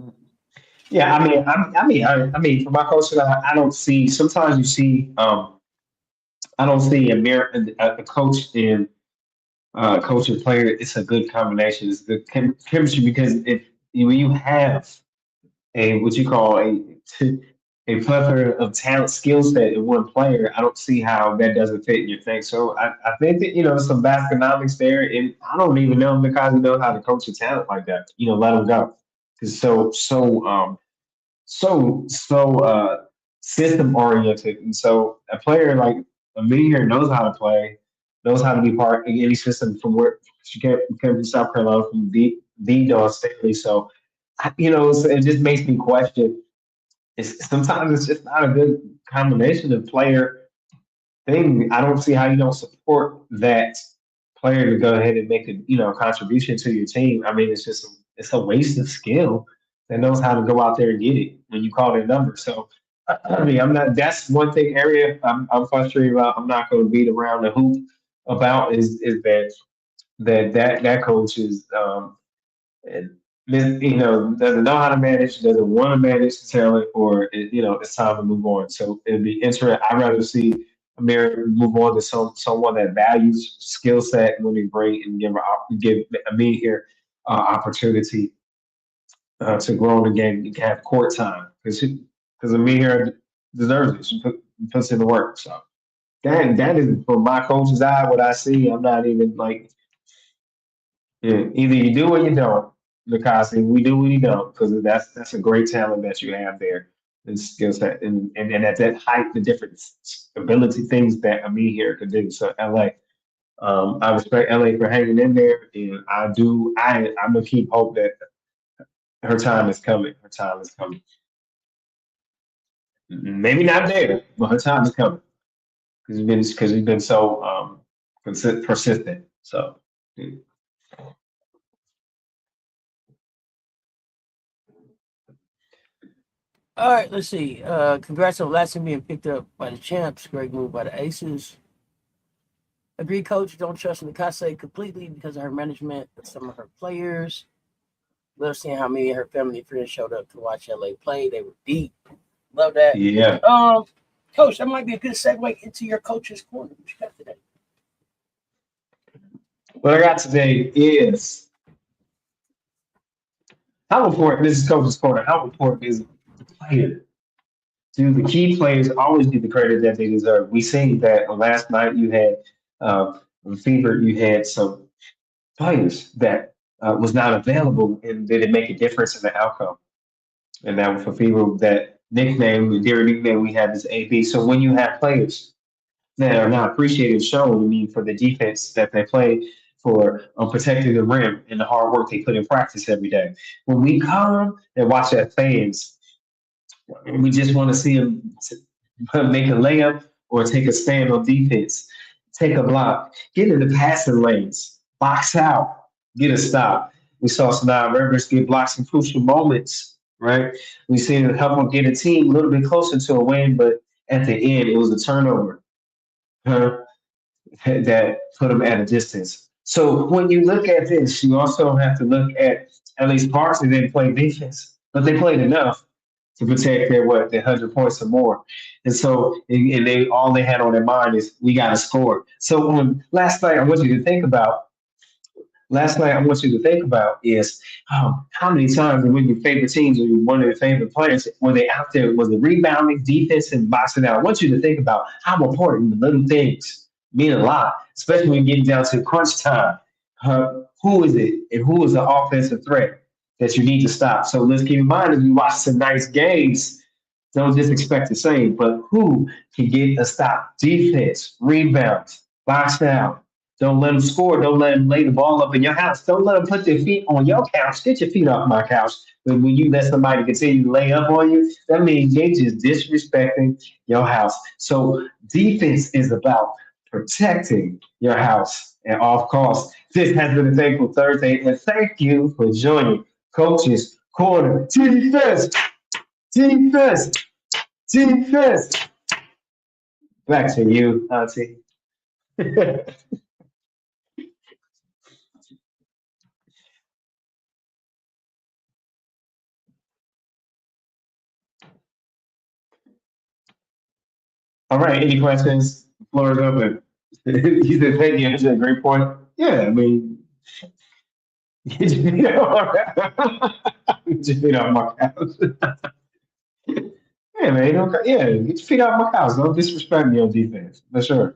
Yeah, I mean, for my coach, I don't see. Sometimes you see, I don't see a coach in coach and player. It's a good combination. It's good chemistry because when you have what you call a plethora of talent, skill set in one player, I don't see how that doesn't fit in your thing. So I think that some baskonomics there, and I don't even know because he knows how to coach a talent like that. Let him go because so system oriented, and so a player like Amir knows how to play, knows how to be part of any system from where she came from South Carolina from the Dawn Staley. So it just makes me question. Sometimes it's just not a good combination of player thing. I don't see how you don't support that player to go ahead and make a contribution to your team. I mean, it's a waste of skill that knows how to go out there and get it when you call their number. So I mean, I'm not. That's one thing area I'm frustrated about. I'm not going to beat around the hoop about is that coach is doesn't know how to manage, doesn't want to manage the talent, or it's time to move on. So it'd be interesting. I'd rather see Amir move on to someone that values skill set when they bring and give Amir here opportunity to grow in the game and have court time because Amir here deserves it. She puts in the work. So that is from my coach's eye what I see. I'm not even like either you do or you don't. Nikasi. We do, we don't, because that's a great talent that you have there, and skill set, and at that height, the different ability things that Ami here could do. So LA, I respect LA for hanging in there, and I'm gonna keep hope that her time is coming. Her time is coming. Maybe not there, but her time is coming because he's been so persistent. So. mm. All right, let's see. Congrats on Lassie being picked up by the champs. Great move by the Aces. Agree, coach. Don't trust Nikase completely because of her management of some of her players. Love seeing how many of her family and friends showed up to watch LA play. They were deep. Love that. Yeah. Coach, that might be a good segue into your coach's corner. What you got today? What I got today is how important this is coach's corner. How important is the player? Do the key players always get the credit that they deserve? We seen that last night. You had uh, Fever. You had some players that was not available, and did it make a difference in the outcome? And that for Fever, that nickname, the dear nickname we have is AB. So when you have players that are not appreciated, shown, I mean, for the defense that they play, for protecting the rim and the hard work they put in practice every day. When we come and watch as fans, we just want to see them make a layup or take a stand on defense, take a block, get in the passing lanes, box out, get a stop. We saw Sanaa Rivers get blocks in crucial moments, right? We seen it help them get a team a little bit closer to a win, but at the end, it was a turnover that put them at a distance. So when you look at this, you also have to look at least Sparks. They didn't play defense, but they played enough to protect their 100 points or more. And so and they all they had on their mind is we got to score. So last night I want you to think about is how many times when your favorite teams or one of your favorite players when they out there was the rebounding, defense, and boxing out. I want you to think about how important the little things mean a lot, especially when you get down to crunch time. Who is it and who is the offensive threat that you need to stop? So let's keep in mind as we watch some nice games, don't just expect the same, but who can get a stop? Defense, rebounds, box out. Don't let them score. Don't let them lay the ball up in your house. Don't let them put their feet on your couch. Get your feet off my couch. But when you let somebody continue to lay up on you, that means they just disrespecting your house. So defense is about protecting your house at all costs. This has been a Thankful Thursday, and thank you for joining Coach's Corner. Defense, defense, defense. Back to you, Auntie. All right, any questions? The floor is open. You said thank you. That's a great point. Yeah, I mean, get your feet off, get your feet off my couch. Yeah, man. Yeah, get your feet off my couch. Don't disrespect me on defense. For sure.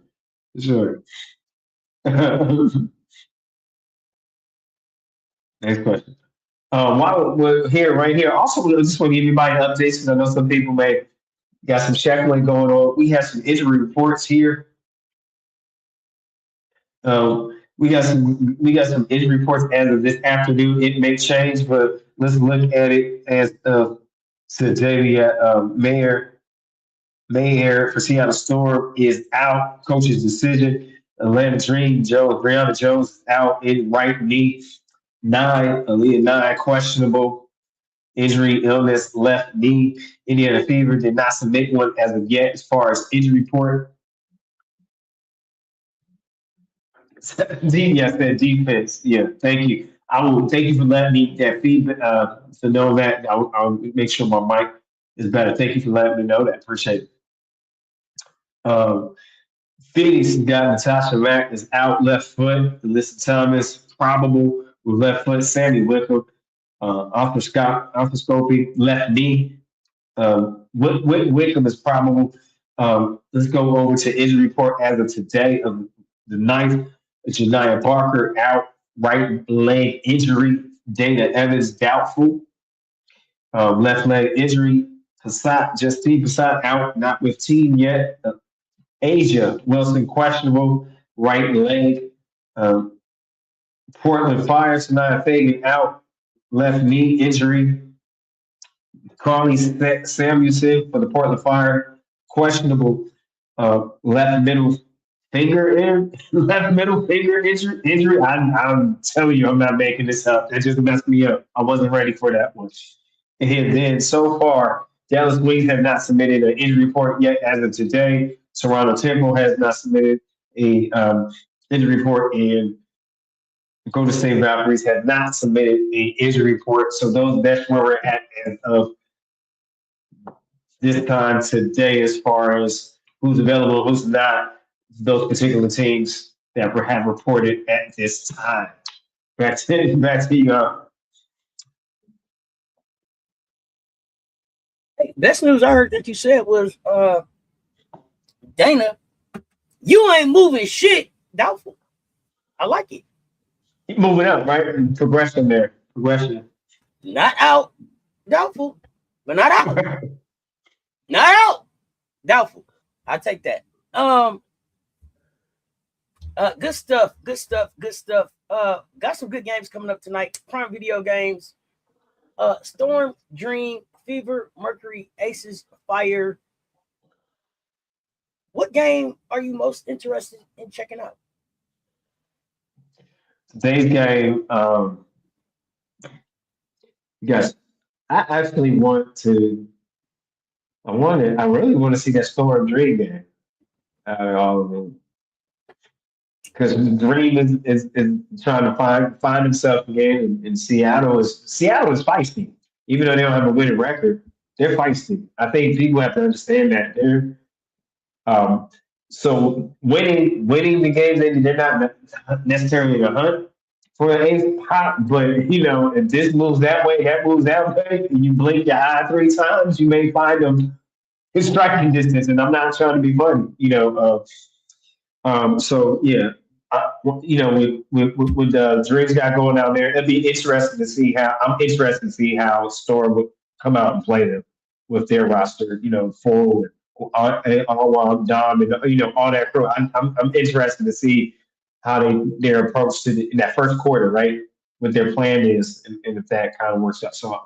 For sure. Next question. While we're here, right here, also, we just want to give everybody updates because I know some people may got some shackling going on. We have some injury reports here. We got some injury reports as of this afternoon. It may change, but let's look at it as of today. Mayer for Seattle Storm is out. Coach's decision. Atlanta Dream, Brianna Jones is out in right knee. Aaliyah Nye, questionable injury, illness, left knee. Indiana Fever did not submit one as of yet as far as injury report. Yes, that defense. Yeah, thank you. I will thank you for letting me that feedback. To know that I'll make sure my mic is better. Thank you for letting me know that. Appreciate it. Um, Phoenix got Natasha Mack is out left foot. Alyssa Thomas probable with left foot. Sandy Wickham, arthroscopy left knee. Wickham is probable. Let's go over to injury report as of today of the ninth. Janiyah Parker out right leg injury Dana Evans doubtful. Left leg injury. Justine Passat out, not with team yet. Asia Wilson questionable. Right leg. Um, Portland Fire tonight. Fagan out. Left knee injury. Carly Samuelson for the Portland Fire, questionable left middle finger left middle finger injury. I'm telling you, I'm not making this up. That just messed me up. I wasn't ready for that one. And then so far, Dallas Wings have not submitted an injury report yet as of today. Toronto Temple has not submitted a injury report, and Golden State Valkyries have not submitted an injury report. So that's where we're at as of this time today as far as who's available, who's not, those particular teams that have reported at this time. Back to you. Hey, best news I heard that you said was Dana, you ain't moving shit. Doubtful. I like it. Keep moving up, right? Progression there. Progression. Not out. Doubtful. But not out. Not out. Doubtful. I take that. Good stuff. Got some good games coming up tonight. Prime Video games. Storm, Dream, Fever, Mercury, Aces, Fire. What game are you most interested in checking out? Today's game, yes, I actually I really want to see that Storm Dream game. Because Dream is trying to find himself again, and Seattle is feisty. Even though they don't have a winning record, they're feisty. I think people have to understand that um, so winning the games, they're not necessarily a hunt for an ace pop, but if this moves that way, that moves that way, and you blink your eye 3 times, you may find them in striking distance. And I'm not trying to be funny, so yeah, with the Dreams got going down there, it'd be interesting to see how. I'm interested to see how Storm would come out and play them with their roster, full all Dom and all that crew. I'm interested to see how their approach to in that first quarter, right? What their plan is, and if that kind of works out. So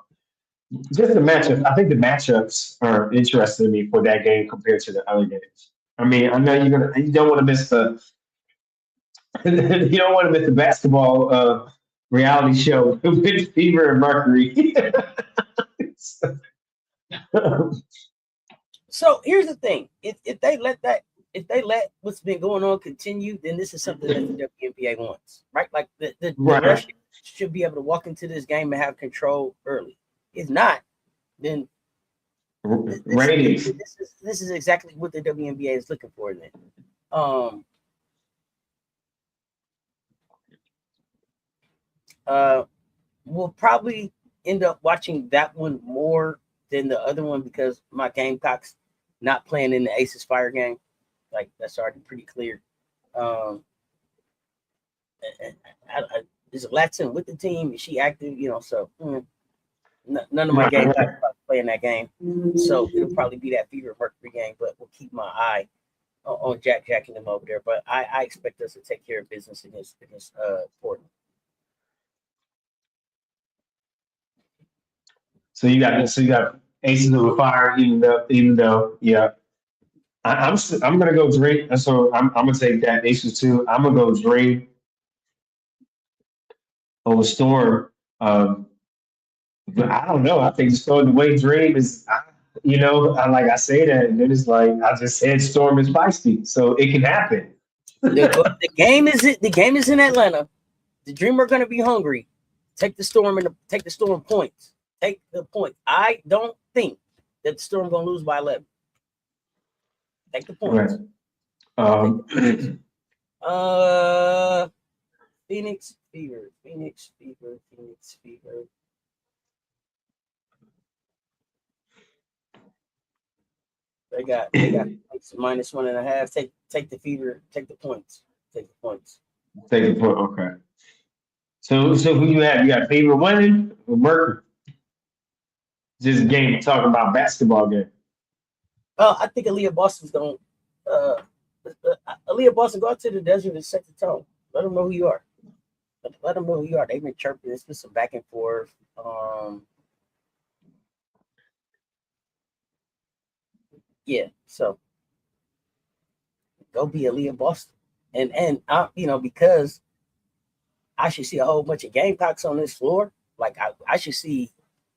just the matchup, I think the matchups are interesting to me for that game compared to the other games. I mean, I know you don't want to miss the you don't want to miss the basketball reality show with Fever and Mercury. So here's the thing: if they let what's been going on continue, then this is something that the WNBA wants, right? Like the Russians should be able to walk into this game and have control early. If not, then this is exactly what the WNBA is looking for. Then, we'll probably end up watching that one more than the other one because my Gamecocks not playing in the Aces Fire game. Like that's already pretty clear. Is Latin with the team? Is she active? So none of my Gamecocks playing that game. So it'll probably be that Fever Mercury game, but we'll keep my eye on Jack and them over there. But I expect us to take care of business against Portland. So you got Aces of the Fire, even though yeah. I'm gonna go Dream. So I'm gonna take that Aces too. I'm gonna go Dream over Storm. But I don't know. I think the way Dream is, like I say that, and then it's like I just said, Storm is feisty, so it can happen. The game is in Atlanta. The Dream are going to be hungry. Take the Storm points. Take the point. I don't think that the Storm going to lose by 11. Take the points. Right. Phoenix Fever. They got -1.5. Take the Fever. Take the points. Take the point. Okay. So who you have? You got Fever winning or Mercury? Just a game talking about basketball game. I think Aaliyah Boston's going Aaliyah Boston, go out to the desert and set the tone. Let them know who you are. Let them know who you are. They've been chirping. It's been some back and forth. Yeah, so go be Aaliyah Boston. And I, because I should see a whole bunch of Gamecocks on this floor. Like I should see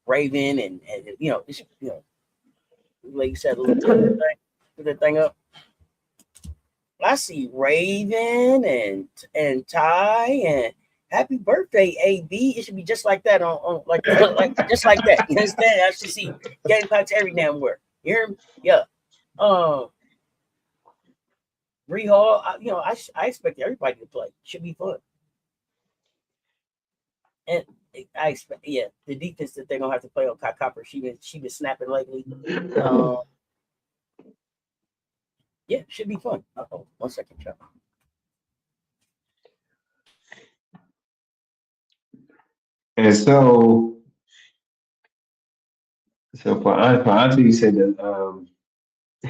Raven and like you said, a little thing, put that thing up. I see Raven and Ty and happy birthday, AB. It should be just like that on like just like that. You understand? I should see Gamecocks every damn where. You hear me? Yeah. Bree Hall, I expect everybody to play. Should be fun. And I expect, the defense that they're gonna have to play on Kai Copper. She been snapping lately. Yeah, should be fun. Oh, 1 second, Chuck. And so for Auntie, you said that a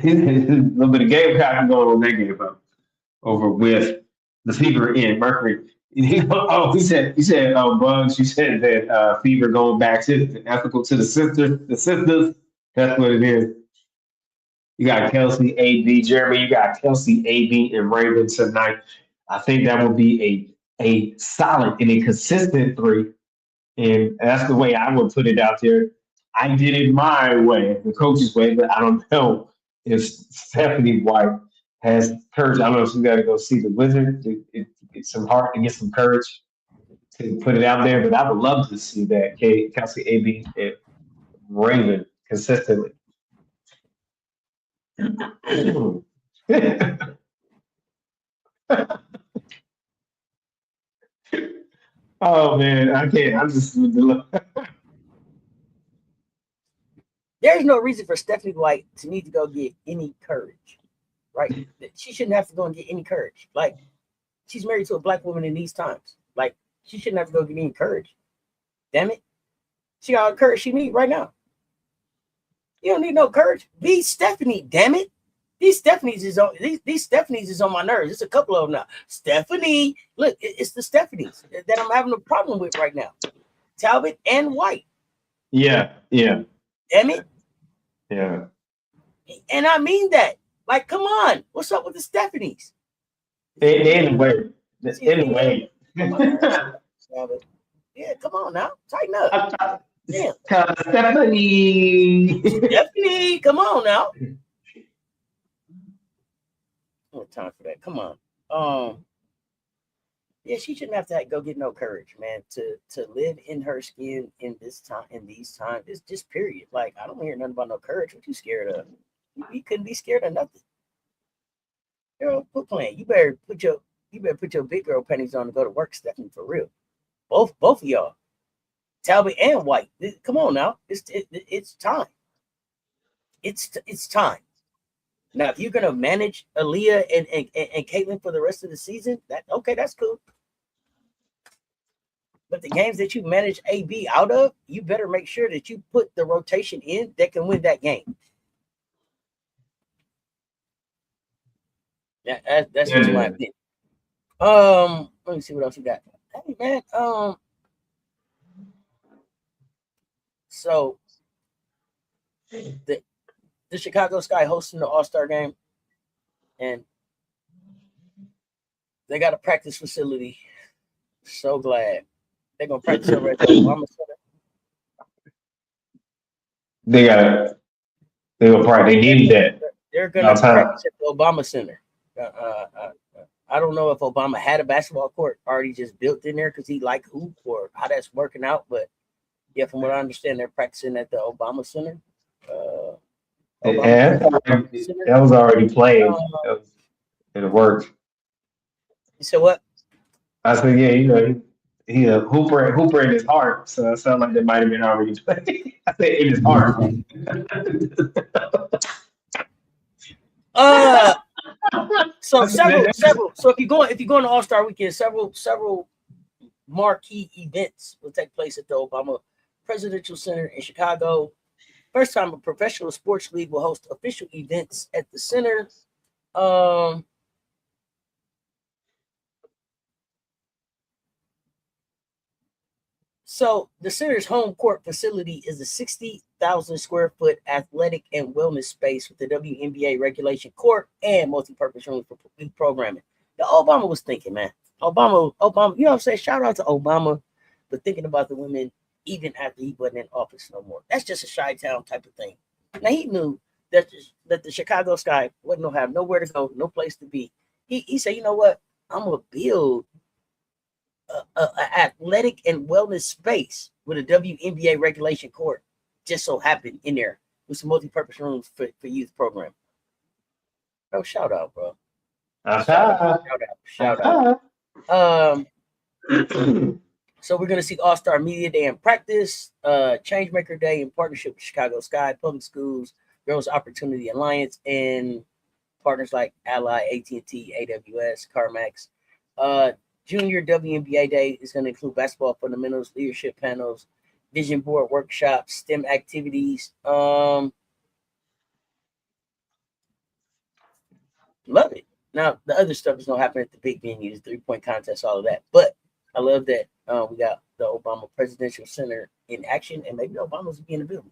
little bit of Gamecock going on that game over with the Fever in Mercury. He said, Bugs, you said that Fever going back to ethical to the sisters. That's what it is. You got Kelsey, AB, Jeremy. You got Kelsey, AB, and Raven tonight. I think that would be a solid and a consistent three. And that's the way I would put it out there. I did it my way, the coach's way, but I don't know if Stephanie White has courage. I don't know if she's got to go see the Wizard to get some heart and get some courage to put it out there. But I would love to see that Kelsey, AB, and Raven consistently. Oh man, I can't. I'm just. There's no reason for Stephanie White to need to go get any courage, right? She shouldn't have to go and get any courage. Like, she's married to a black woman in these times. Like, she shouldn't have to go get any courage. Damn it. She got all the courage she needs right now. You don't need no courage. Be Stephanie, damn it. These Stephanies is on my nerves. It's a couple of them now. Stephanie, look, it's the Stephanies that I'm having a problem with right now. Talbot and White. Yeah. Damn it. Yeah. And I mean that. Like, come on. What's up with the Stephanies? They in the way. Yeah, come on now. Tighten up. Yeah. Stephanie, come on now. No time for that. Come on. Yeah, she shouldn't have to go get no courage, man, to live in her skin in this time, in these times. It's just period. Like, I don't hear nothing about no courage. What you scared of? You couldn't be scared of nothing. Quit playing. You better put your big girl panties on and go to work, Stephanie, for real. Both of y'all, Talbot and White. Come on now. It's time. It's time. Now, if you're gonna manage Aaliyah and Caitlin for the rest of the season, that's cool. But the games that you manage AB out of, you better make sure that you put the rotation in that can win that game. Yeah, that's just my opinion. Let me see what else you got. Hey man, so the Chicago Sky hosting the All-Star game, and they got a practice facility. So glad they're gonna practice over at the Obama Center. They need that. They're gonna practice at the Obama Center. I don't know if Obama had a basketball court already just built in there because he liked hoop or how that's working out, but yeah, from what I understand, they're practicing at the Obama Center. That was already played. It worked. You said what? I said, yeah, he a hooper in his heart. So it sounded like that might have been already played. I said in his heart. So several. So if you go on the All-Star weekend, several marquee events will take place at the Obama Presidential Center in Chicago. First time a professional sports league will host official events at the center. So the center's home court facility is a 60,000 square foot athletic and wellness space with the WNBA regulation court and multi-purpose room for programming. The Obama was thinking, man. Obama, you know what I'm saying? Shout out to Obama for thinking about the women even after he wasn't in office no more. That's just a Chi-Town type of thing. Now he knew that the Chicago Sky wasn't gonna have nowhere to go, no place to be. He said, you know what? I'm gonna build a athletic and wellness space with a WNBA regulation court just so happened in there with some multi-purpose rooms for youth program. Bro, shout out, bro. Shout out. So we're gonna see All-Star Media Day in practice, Changemaker Day in partnership with Chicago Sky, Public Schools, Girls Opportunity Alliance, and partners like Ally, AT&T, AWS, CarMax. Junior WNBA Day is going to include basketball fundamentals, leadership panels, vision board workshops, STEM activities. Love it. Now, the other stuff is going to happen at the big venues, 3-point contest, all of that. But I love that we got the Obama Presidential Center in action, and maybe Obama's be in the building.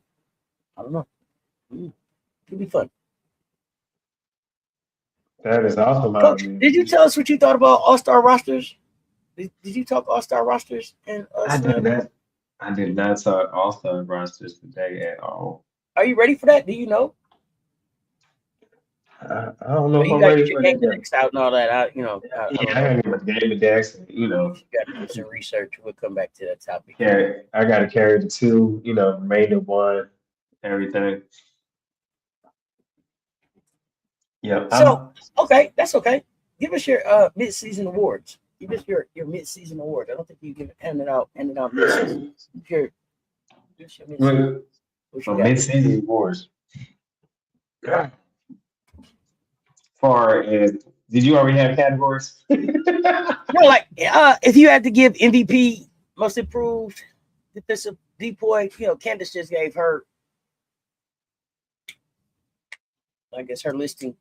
I don't know. It'll be fun. That is awesome. Coach, did you tell us what you thought about All-Star rosters? Did you talk All-Star rosters? And I did not talk All-Star rosters today at all. Are you ready for that? Do you know? I don't know if you I'm got ready your for game that. index out and all that. I gotta get my game index. You got to do some research. We'll come back to that topic. Yeah, I got to carry the 2. Remainder 1, everything. Yeah. So okay, that's okay. Give us your mid-season awards. Give us your mid-season awards. I don't think you handed out mid-season. Your mid-season awards. Far as did you already have categories? No, like if you had to give MVP, most improved, defensive decoy, Candace just gave her, I guess, her listing,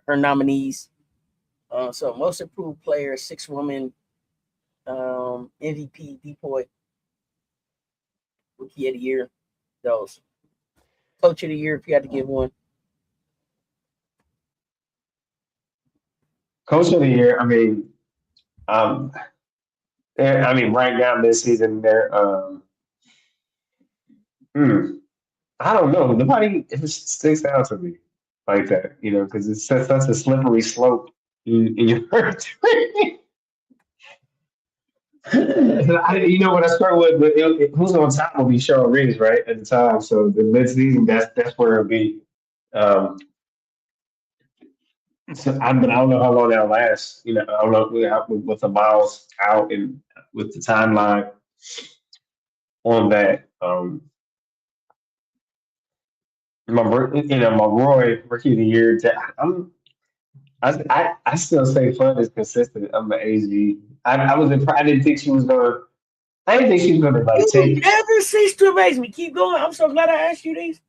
her nominees. So most improved player, 6 woman, MVP, decoy, rookie of the year, those. Coach of the year, if you had to give one. Coach of the year, I mean, right now this season, they're, I don't know. Nobody sticks out to me like that, because it's such a slippery slope in your first. What I start with who's on top will be Cheryl Riggs, right, at the time. So the mid-season, that's where it'll be. But I don't know how long that'll last. I don't know with the miles out and with the timeline on that. My Roy rookie of the year. I still say Fun is consistent. I'm an AG. I was impressed. I didn't think she was gonna. I didn't think she was gonna You take. never cease to amaze me. Keep going. I'm so glad I asked you these.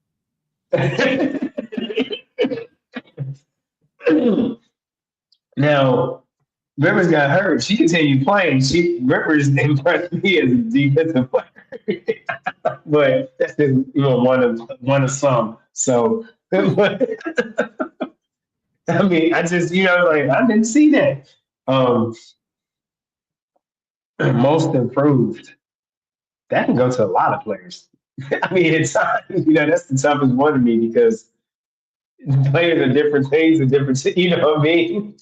Now, Rivers got hurt. She continued playing. Rivers impressed me as a defensive player, but that's just one of some. So, I mean, I just I didn't see that. Most improved. That can go to a lot of players. I mean, it's that's the toughest one to me because players are different things and different. What I mean.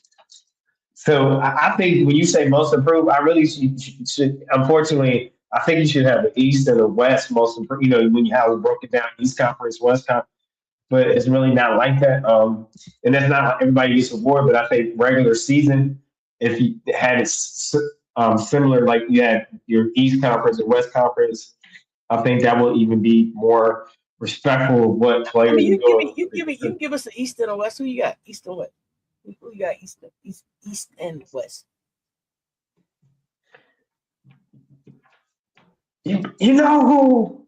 So I think when you say most improved, I really should. Unfortunately, I think you should have the East and the West most improved. When you have it broken down, East Conference, West Conference, but it's really not like that. And that's not how everybody gets award. But I think regular season, if you had it similar, like you had your East Conference and West Conference, I think that will even be more respectful of what players. I mean, you can give us the East and the West. Who you got? East and West. Who you got? East and West. You know who?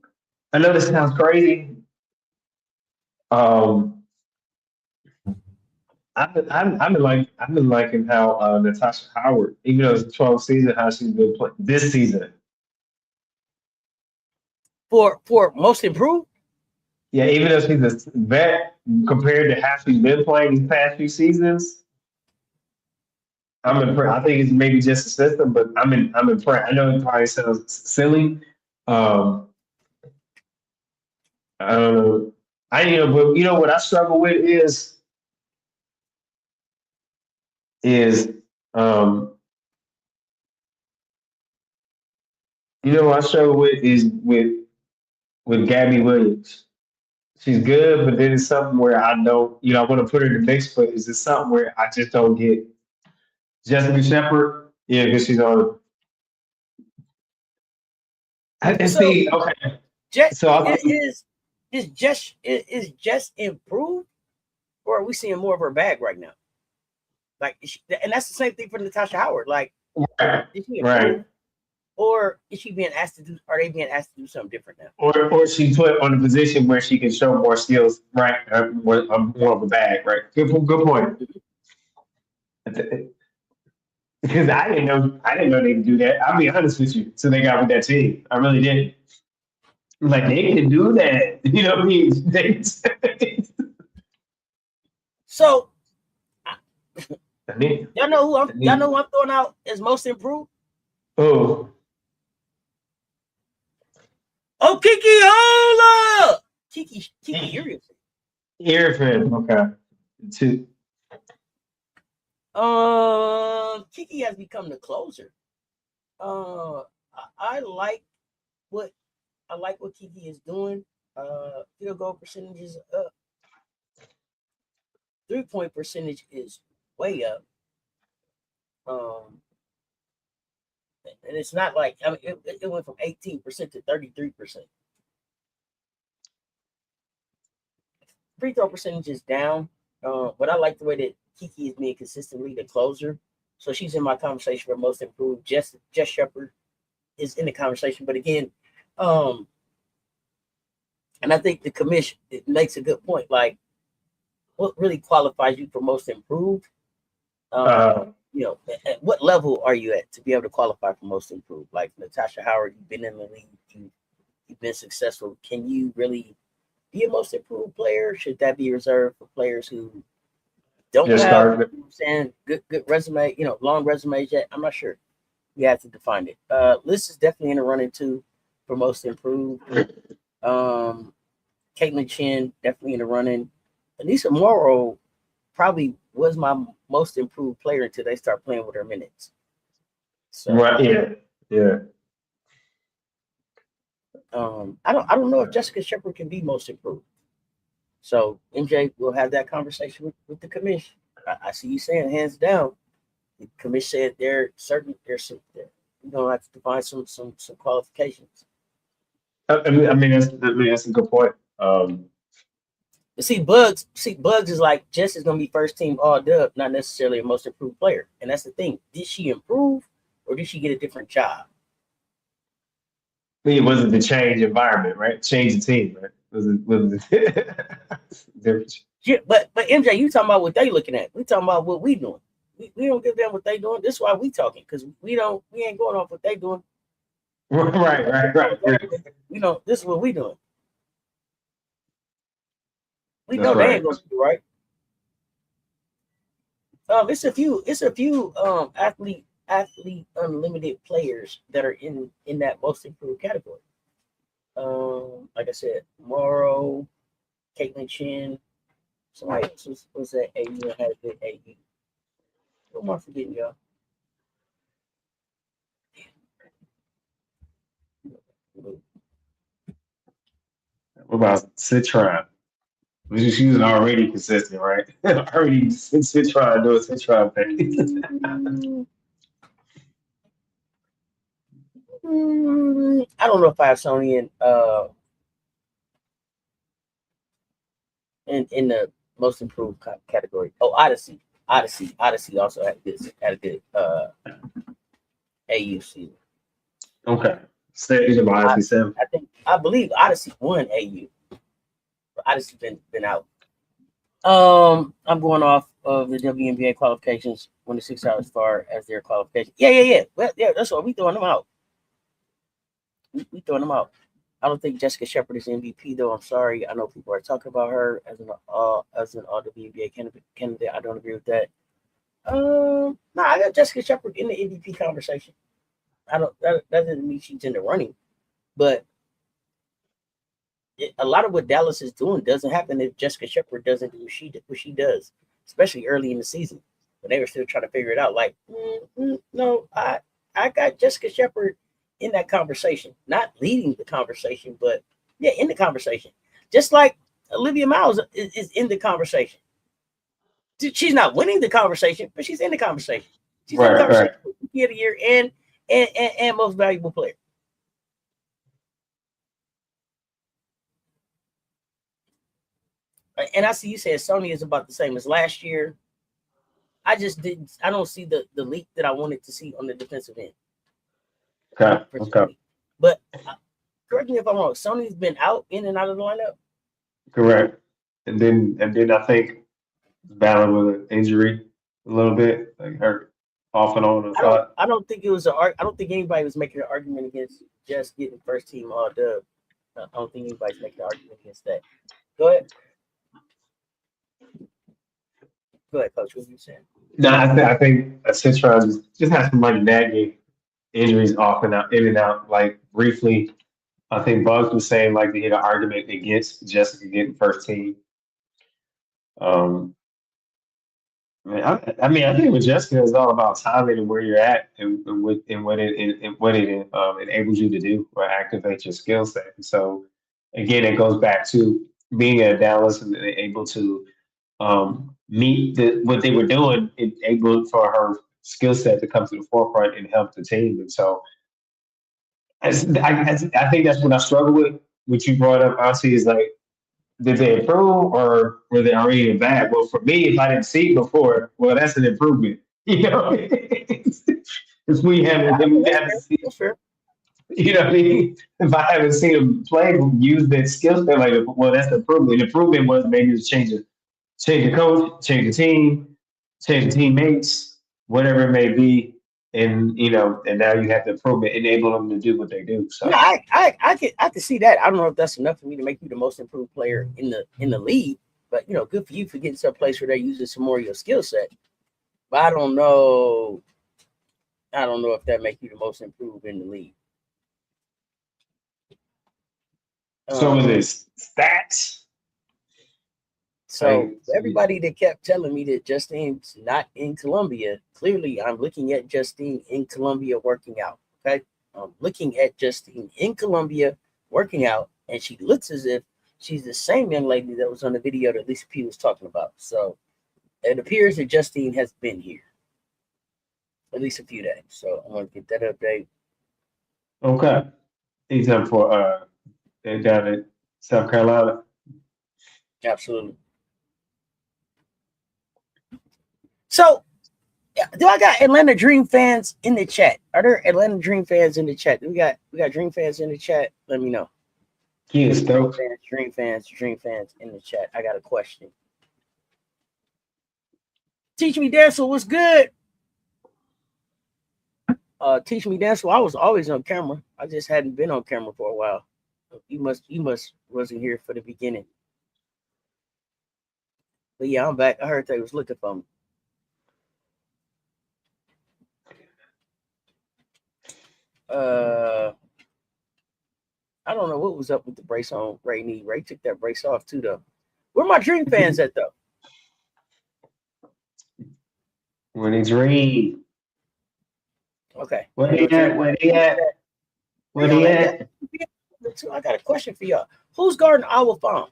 I know this sounds crazy. Um, I've been liking how Natasha Howard, even though it's 12 season, how she's been playing this season. For most improved. Yeah, even though she's a vet compared to how she's been playing these past few seasons, I'm impressed. I think it's maybe just a system, but I'm impressed. I know it probably sounds silly. Um, I don't know. But you know what I struggle with is um, you know what I struggle with is with Gabby Williams. She's good, but then it's something where I don't, I want to put her in the mix, but is it something where I just don't get Jessica Shepard? Yeah, because she's on. And So see, okay, Jet so I, is just improved, or are we seeing more of her bag right now? Like, and that's the same thing for Natasha Howard. Like, right, is she right. improved, or is she being asked to do? Are they being asked to do something different now? Or she put on a position where she can show more skills, right? More of a bag, right? Good point. Because I didn't know they could do that. I'll be honest with you. So they got with that team, I really didn't. Like they can do that, you know what I mean? So I mean, y'all know who I'm throwing out as most improved. oh, Oh, Kiki Hola, Kiki Irving. Irfan, okay. Two. Kiki has become the closer. I like what Kiki is doing. Field goal percentage is up. 3-point percentage is way up. Um, and it's not like it went from 18% to 33%. Free throw percentage is down, but I like the way that Kiki is being consistently the closer. So she's in my conversation for most improved. Jess Shepard is in the conversation, but again, um, and I think the commission it makes a good point. Like, what really qualifies you for most improved? Uh, At what level are you at to be able to qualify for most improved? Like Natasha Howard, you've been in the league, you've been successful. Can you really be a most improved player? Should that be reserved for players who don't just have, started. saying good resume, long resumes yet? I'm not sure. You have to define it. List is definitely in the running too for most improved. Um, Caitlin Chin definitely in the running. Anissa Morrow probably was my most improved player until they start playing with her minutes. So Right, yeah, yeah. I don't know if Jessica Shepard can be most improved. So MJ will have that conversation with the commission. I see you saying hands down. The commission said there's some you're gonna have to define some qualifications. That's a good point. But see, Bugs is like Jess is gonna be first team all dub, not necessarily a most improved player. And that's the thing. Did she improve or did she get a different job? It wasn't the change environment, right? Change the team, right? Was it different? Yeah, but MJ, you talking about what they looking at. We talking about what we doing. We don't give them what they doing. This is why we talking, because we ain't going off what they doing. Right. This is what we doing. We That's know they right. ain't gonna do right. It's a few athlete unlimited players that are in that most improved category. Like I said, Morrow, Caitlin Chin, somebody else was at AU and had a good AU. What am I forgetting, y'all? What about Citron? She was already consistent, right? Already Citron doing Citron thing. I don't know if I have Sony in the most improved category. Oh, Odyssey also had a good AU season. Okay. Odyssey 7. I believe Odyssey won AU. Odyssey been out. I'm going off of the WNBA qualifications when the 6 hours as far as their qualification. Yeah. Well, yeah, that's what we throwing them out. We throwing them out. I don't think Jessica Shepard is MVP though. I'm sorry. I know people are talking about her as an all WNBA candidate. I don't agree with that. No, I got Jessica Shepard in the MVP conversation. I don't. That doesn't mean she's in the running, but a lot of what Dallas is doing doesn't happen if Jessica Shepard doesn't do what she does, especially early in the season when they were still trying to figure it out. Like, no, I got Jessica Shepard in that conversation, not leading the conversation, but yeah, in the conversation. Just like Olivia Miles is in the conversation. She's not winning the conversation, but she's in the conversation. She's in the conversation for Rookie of the Year and Most Valuable Player. And I see you said Sony is about the same as last year. I don't see the leap that I wanted to see on the defensive end. Okay. But correct me if I'm wrong. Sony's been in and out of the lineup. Correct. And then I think battling with an injury a little bit, like hurt off and on. I don't think it was I don't think anybody was making an argument against just getting first team all dub. I don't think anybody's making an argument against that. Go ahead. Go ahead, Coach. What are you saying? No, I think Citron just has somebody nagging injuries off and out, in and out. Like briefly, I think Bugs was saying like they hit an argument against Jessica getting first team. I think with Jessica is all about timing and where you're at and what it enables you to do or activate your skill set. And so again, it goes back to being at Dallas and able to meet what they were doing, able for her skill set to come to the forefront and help the team. And so I think that's what I struggle with. What you brought up, Auntie, is like, did they improve or were they already bad? Well, for me, if I didn't see it before, well, that's an improvement. You know, if we haven't seen, you know what I mean? If I haven't seen them play, use that skill set, like, well, that's the improvement. The improvement was maybe to change the coach, change the team, change the teammates, whatever it may be. And and now you have the improvement, enable them to do what they do. So yeah, I can see that. I don't know if that's enough for me to make you the most improved player in the league, but good for you for getting to a place where they're using some more of your skill set. But I don't know if that makes you the most improved in the league. So is this stats? So everybody that kept telling me that Justine's not in Columbia, clearly I'm looking at Justine in Columbia working out. Okay. I'm looking at Justine in Columbia working out, and she looks as if she's the same young lady that was on the video that Lisa P was talking about. So it appears that Justine has been here at least a few days. So I'm gonna get that update. Okay. He's up for down in South Carolina. Absolutely. So, do I got Atlanta Dream fans in the chat? Are there Atlanta Dream fans in the chat? We got Dream fans in the chat. Let me know. Yes, Dream fans in the chat. I got a question. Teach me, Dancel, what's good? Teach me, Dancel. I was always on camera. I just hadn't been on camera for a while. You must wasn't here for the beginning. But yeah, I'm back. I heard they was looking for me. I don't know what was up with the brace on Ray knee. Ray took that brace off too, though. Where my Dream fans at, though? When he dream. Okay. Where he at? Where he at? I got a question for y'all. Who's guarding our farm?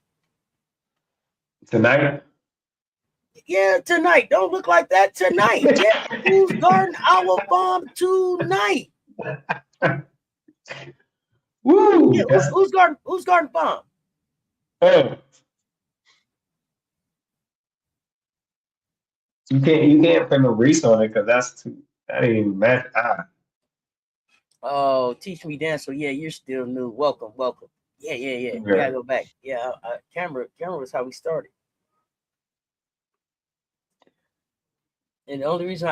Tonight? Yeah, tonight. Don't look like that tonight. Yeah. Who's guarding our farm tonight? Woo! Yeah, who's guarding farm? Oh. You can't put no Reese on it because that ain't even match. Oh, teach me dance. So yeah, you're still new. Welcome. Yeah. You gotta go back. Yeah, camera was how we started. And the only reason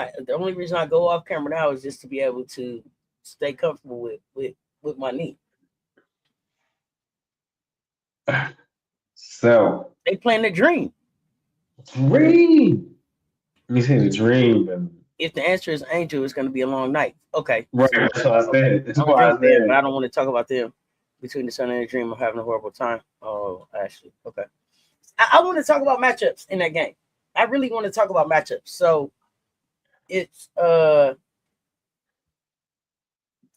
I go off camera now is just to be able to stay comfortable with my knee. So They playing the dream. dream. Let me see the dream. If the answer is Angel, it's going to be a long night. Okay. Right, So, that's what I said. That's I'm a why dream I fan, but I said. don't want to talk about them. Between the sun and the dream, I'm having a horrible time. Oh, actually, okay. I want to talk about matchups in that game. I really want to talk about matchups. So it's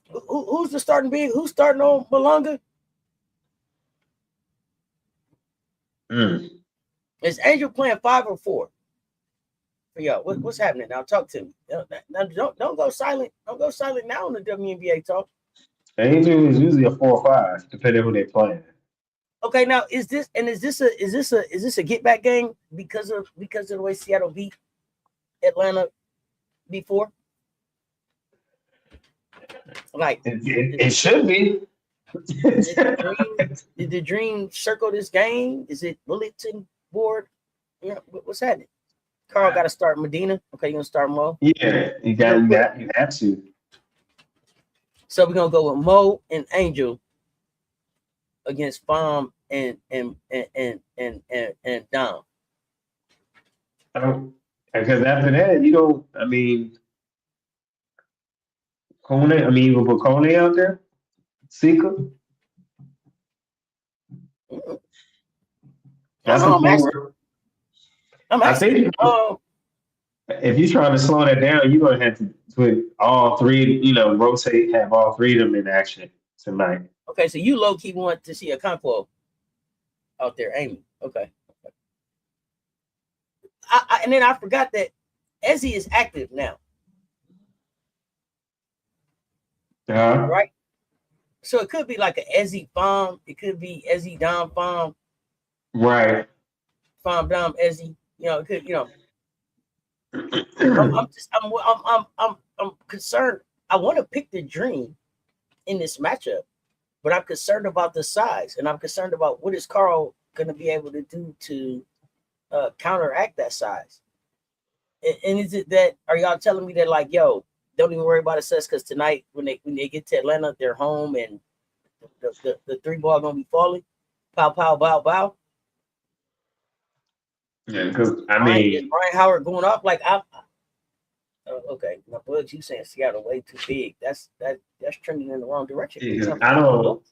who's the starting big? Who's starting on Malonga? Mm. Is Angel playing 5 or 4 for y'all? What's happening now? Talk to me. Now, don't go silent. Don't go silent now on the WNBA talk. Angel is usually a 4 or 5, depending on who they're playing. Okay, now is this a get back game because of the way Seattle beat Atlanta before? Like It should be. did the dream circle this game? Is it bulletin board? Yeah, what's happening? Carl got to start Medina. Okay, you gonna start Mo? Yeah, you have to. So we're gonna go with Mo and Angel against Bomb and Dom. Because after that, you don't. I mean, Kone. I mean, you put Kone out there. Sika. No, That's a no, I'm asking. forward. I'm I asking. think if you're trying to slow that down, you're gonna have to put all three. Rotate, have all three of them in action tonight. Okay, so you low key want to see a Conquo out there aiming. Okay. And then I forgot that Ezzy is active now, right? So it could be like an Ezzy bomb. It could be Ezzy Dom bomb. Right. Bomb Dom Ezzy. It could. I'm concerned. I want to pick the dream in this matchup, but I'm concerned about the size, and I'm concerned about what is Carl going to be able to do to counteract that size. And is it that are y'all telling me that like, yo, don't even worry about assess because tonight when they get to Atlanta, they're home and the three ball gonna be falling, pow pow bow bow. Yeah, because I Is mean, Brian Howard going off like I? Okay, my bugs. You saying Seattle way too big? That's trending in the wrong direction. because I don't.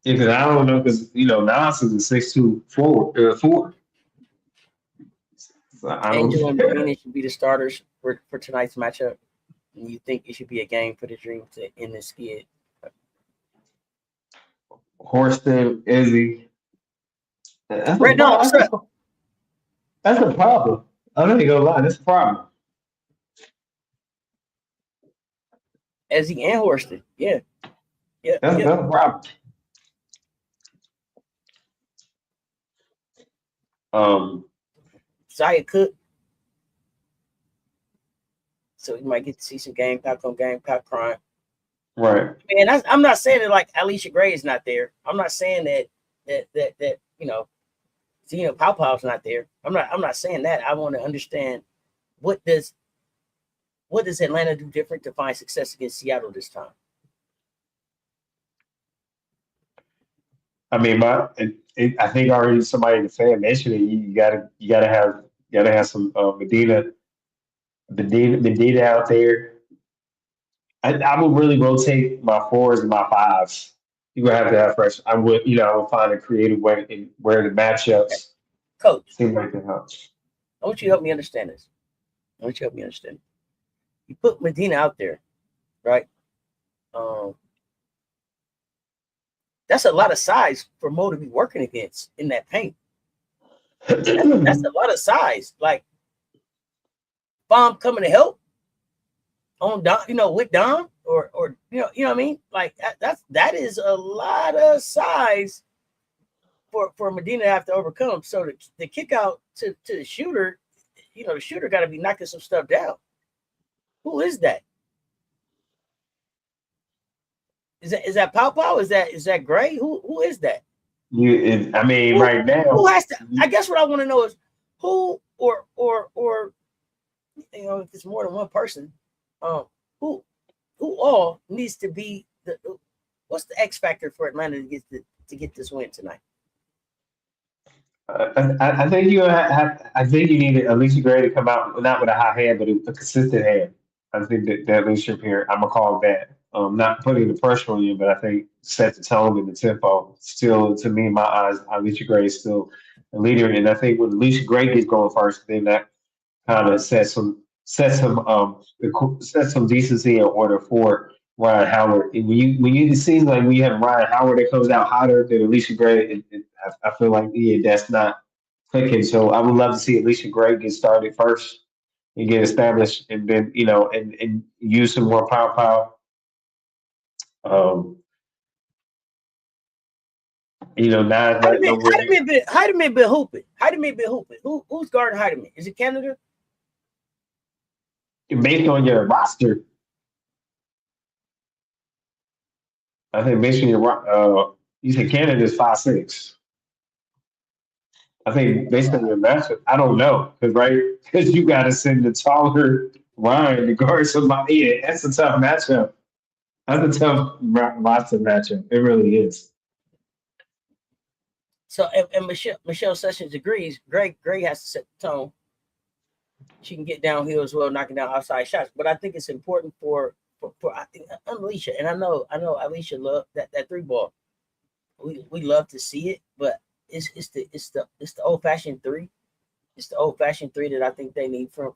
Because I don't know, because Nas is a 6'2" forward, 4. So I don't. Angel and Medina should be the starters for tonight's matchup. And you think it should be a game for the Dream to end the skid? Horston, Izzy. That's a Right now, what's up? that's a problem. I'm not even gonna lie, that's a problem. Ezzy and Horston. Yeah. That's a problem. Um, Zaya Cook. So you might get to see some game pack on game pack crime. right. Man, I'm not saying that like Alicia Gray is not there. I'm not saying that Zena Powpow's not there. I'm not saying that. I want to understand what does Atlanta do different to find success against Seattle this time? I mean, I think already somebody in the fan mentioned it. You gotta have some Medina out there. I would really rotate my 4s and my 5s. You would have to have fresh. I would find a creative way in where the Okay. matchups Coach, seem like it helps. I want you to help me understand this. You put Medina out there, right? Um, that's a lot of size for Mo to be working against in that paint. That's a lot of size. Like Bomb coming to help on Dom, with Dom or what I mean? Like that is a lot of size for Medina to have to overcome. So the kick out to the shooter, the shooter got to be knocking some stuff down. Who is that? Is that Pow Pow? Is that Gray? Who is that? I mean, Who right who now, has to? I guess what I want to know is who or if it's more than one person, um, who all needs to be what's the X factor for Atlanta to get this win tonight? I think I think you need Alicia Gray to come out not with a hot hand, but a consistent hand. I think that leadership here, I'm gonna call it that. Not putting the pressure on you, but I think set the tone and the tempo. Still, to me, in my eyes, Alicia Gray is still a leader, and I think when Alicia Gray gets going first, then that kind of set some decency in order for Ryan Howard. And when you it seems like when you have Ryan Howard that comes out hotter than Alicia Gray, I feel like yeah, that's not clicking. So I would love to see Alicia Gray get started first and get established, and then and use some more power. Um, not letting them win. Heidemann been hooping. Heidemann been hooping. Who's guarding Heidemann? Is it Canada? Based on your roster, I think based on you said Canada's 5'6". I think based on your matchup, I don't know because you got to send the taller Ryan to guard somebody. Yeah, that's a tough matchup. That's a tough roster matchup. It really is. So and Michelle Sessions agrees. Gray has to set the tone. She can get downhill as well, knocking down outside shots. But I think it's important for I think Alicia, and I know Alicia love that three ball. We love to see it, but it's the old fashioned three. It's the old fashioned three that I think they need from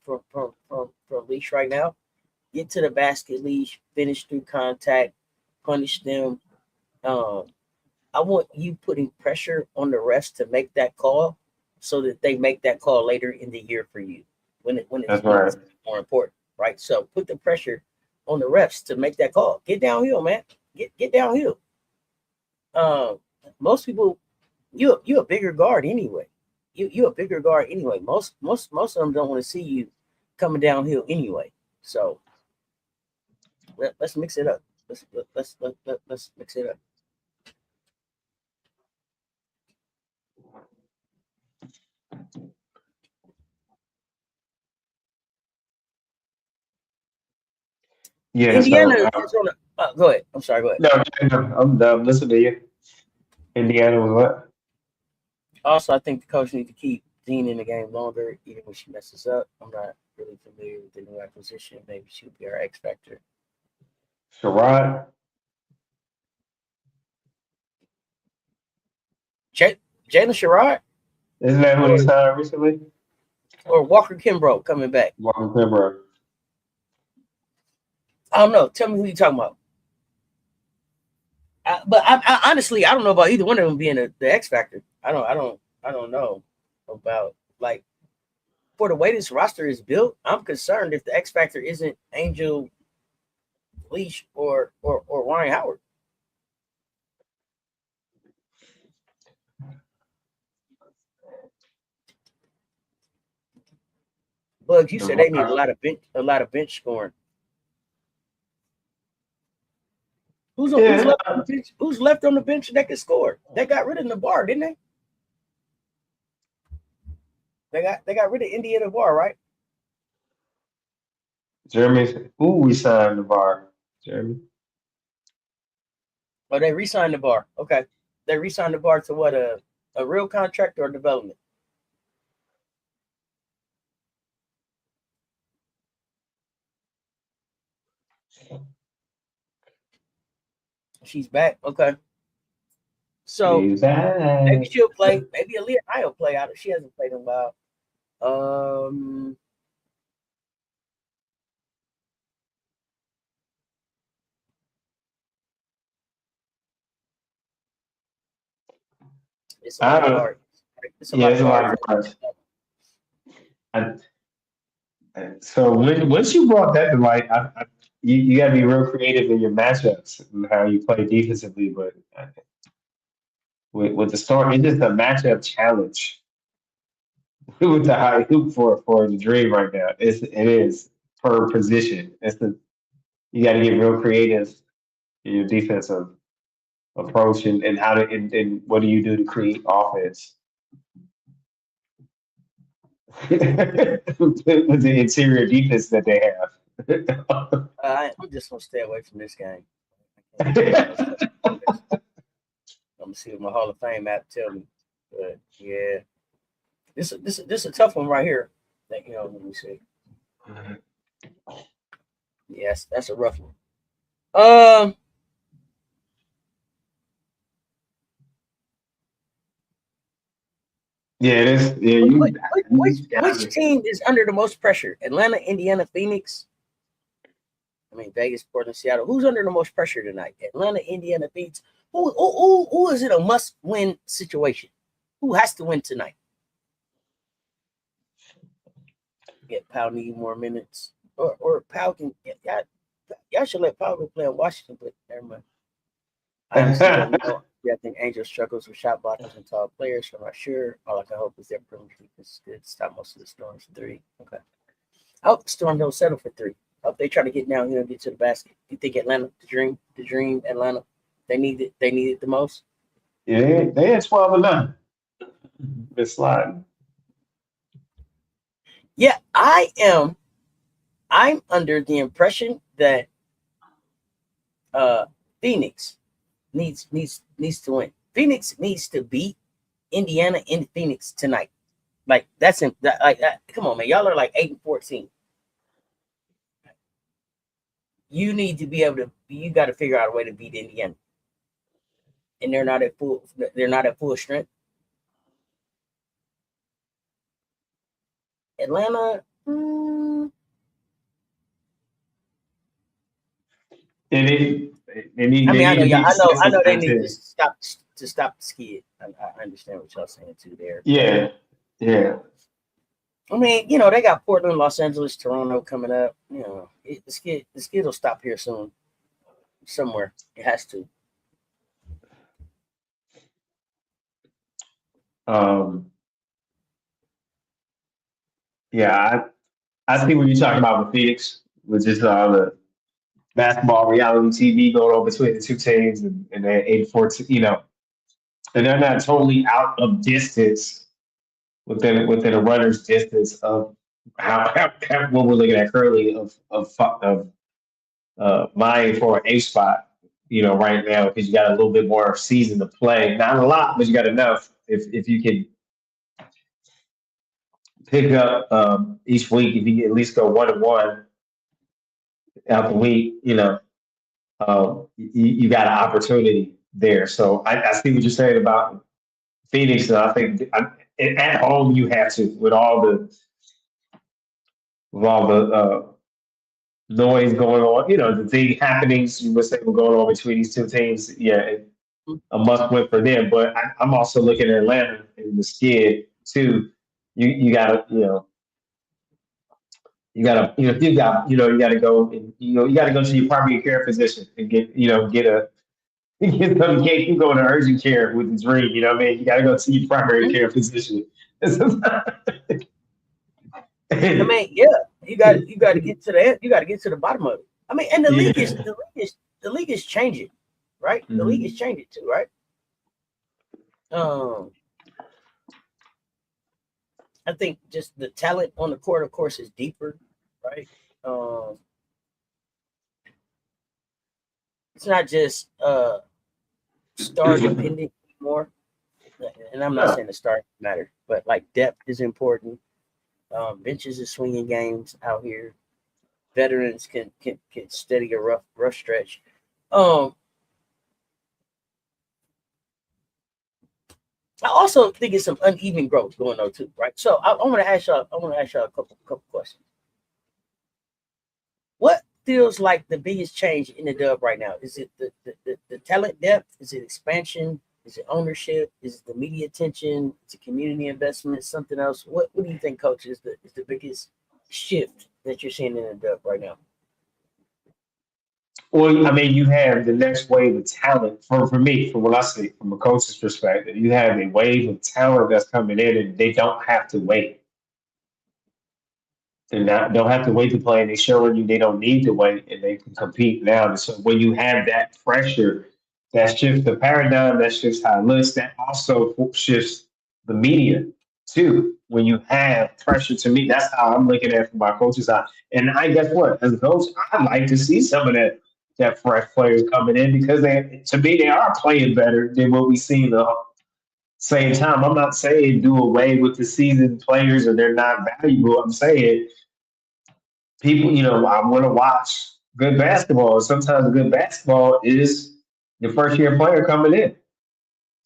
Leash right now. Get to the basket, Leash, finish through contact, punish them. Um, I want you putting pressure on the refs to make that call, so that they make that call later in the year for you That's when right. it's more important, right? So put the pressure on the refs to make that call. Get downhill, man. Get downhill. Um, Most people, you a bigger guard anyway. You a bigger guard anyway. Most of them don't want to see you coming downhill anyway. So let's mix it up. Let's mix it up. Yeah. Indiana So is on the. Go ahead. I'm sorry. Go ahead. no, I'm done. Listen to you. Indiana was what? Also, I think the coach needs to keep Dean in the game longer, even when she messes up. I'm not really familiar with the new acquisition. Maybe she'll be our X factor. Sherrod. Jalen Sherrod Isn't that who they or signed recently? Walker Kimbrough coming back. Walker Pembroke. I don't know. Tell me who you talking about. But I honestly, I don't know about either one of them being the X factor. I don't know about like for the way this roster is built. I'm concerned if the X factor isn't Angel Leash or Ryan Howard. Bugs, you said they need a lot of bench scoring. Who's Yeah, left on the bench? Who's left on the bench that can score? They got rid of Nabar, didn't they? They got rid of Indiana Bar, right? Jeremy. Who we signed the bar? Jeremy. Or they re-signed the Bar. Okay, they re-signed the Bar to what a real contract or development? She's back. Okay, so He's maybe back. she'll play. Maybe Aaliyah I will play out. She hasn't played in a while. Um, it's a I lot of don't. guards. It's a Yeah, lot of it's a lot guards. of guards. I, so once you brought that to light, you got to be real creative in your matchups and how you play defensively. But with the Storm, it's just a matchup challenge with the high hoop for the Dream right now. It is per position. You got to get real creative your defensive approach and how to and what do you do to create offense with the interior defense that they have. I'm just gonna stay away from this game. I can't do no stuff like this. I'm gonna see what my Hall of Fame app tell me. But yeah, this a tough one right here. That let me see. Yes, that's a rough one. Um, Yeah, it is. Yeah, which, you. which team is under the most pressure? Atlanta, Indiana, Phoenix. I mean, Vegas, Portland, Seattle. Who's under the most pressure tonight? Atlanta, Indiana, Phoenix. Who is it a must-win situation? Who has to win tonight? Get Powell need more minutes, or Powell can. Y'all should let Powell go play in Washington, but never mind. I honestly don't know. Yeah, I think Angel struggles with shot blockers and tall players, so I'm not sure. All I can hope is their perimeter defense is good to stop most of the Storm's three. Okay. I hope the Storm don't settle for three. I hope they try to get down here and get to the basket. You think Atlanta, the dream, Atlanta, they need it. They need it the most. Yeah, they had 12-9. Been sliding. Yeah, I am. I'm under the impression that Phoenix needs to win. Phoenix needs to beat Indiana in Phoenix tonight. Like that's in that like that. Come on, man. Y'all are like 8-14. You need to be able to. You got to figure out a way to beat Indiana, and they're not at full. They're not at full strength. Atlanta. They I need know. to Yeah, beat the I Sixers know. They and need to ten. stop the skid. I understand what y'all saying too there, but Yeah, yeah. I mean, they got Portland, Los Angeles, Toronto coming up. The skid will stop here soon. Somewhere it has to. Um, yeah, I see what you're talking about with Phoenix, with just the basketball reality TV going on between the two teams, and they're 8-14, and they're not totally out of distance within a runner's distance of what we're looking at currently of vying for an A spot, right now because you got a little bit more season to play. Not a lot, but you got enough. If you can pick up each week, if you can at least go 1-1 out the week, you got an opportunity there. So I see what you're saying about Phoenix, and I think at home you have to with all the noise going on, the big happenings you would say were going on between these two teams. Yeah, a must win for them. But I'm also looking at Atlanta and the skid too. You gotta you gotta go and you gotta go to your primary care physician and get a you can't keep going to urgent care with the dream. You know what I mean? You gotta go see your primary Mhm. care physician. I Yeah. mean, yeah, you got to get to the you got to get to the bottom of it. I mean, and the league is changing, right? The league is Mhm. changing too, right? Um, I think just the talent on the court, of course, is deeper, right? Um, it's not just star dependent anymore. And I'm not Yeah. saying the stars matter, but like depth is important. Benches is swinging games out here. Veterans can steady a rough stretch. Um, I also think it's some uneven growth going on too, right? So I want to ask y'all. I want to ask y'all a couple questions. What feels like the biggest change in the dub right now? Is it the talent depth? Is it expansion? Is it ownership? Is it the media attention? Is it community investment? Something else? What do you think, coach, is the biggest shift that you're seeing in the dub right now? Well, I mean, you have the next wave of talent. For me, from what I see, from a coach's perspective, you have a wave of talent that's coming in, and they don't have to wait. and not, don't have to wait to play, and they're showing you they don't need to wait, and they can compete now. And so when you have that pressure, that shifts the paradigm, that shifts how it looks, that also shifts the media too. When you have pressure, to me, that's how I'm looking at it from my coach's eye. And I guess what, as a coach, I like to see some of that fresh players coming in because they, to me, they are playing better than what we see the same time. I'm not saying do away with the seasoned players or they're not valuable. I'm saying people, I want to watch good basketball. Sometimes good basketball is the first year player coming in.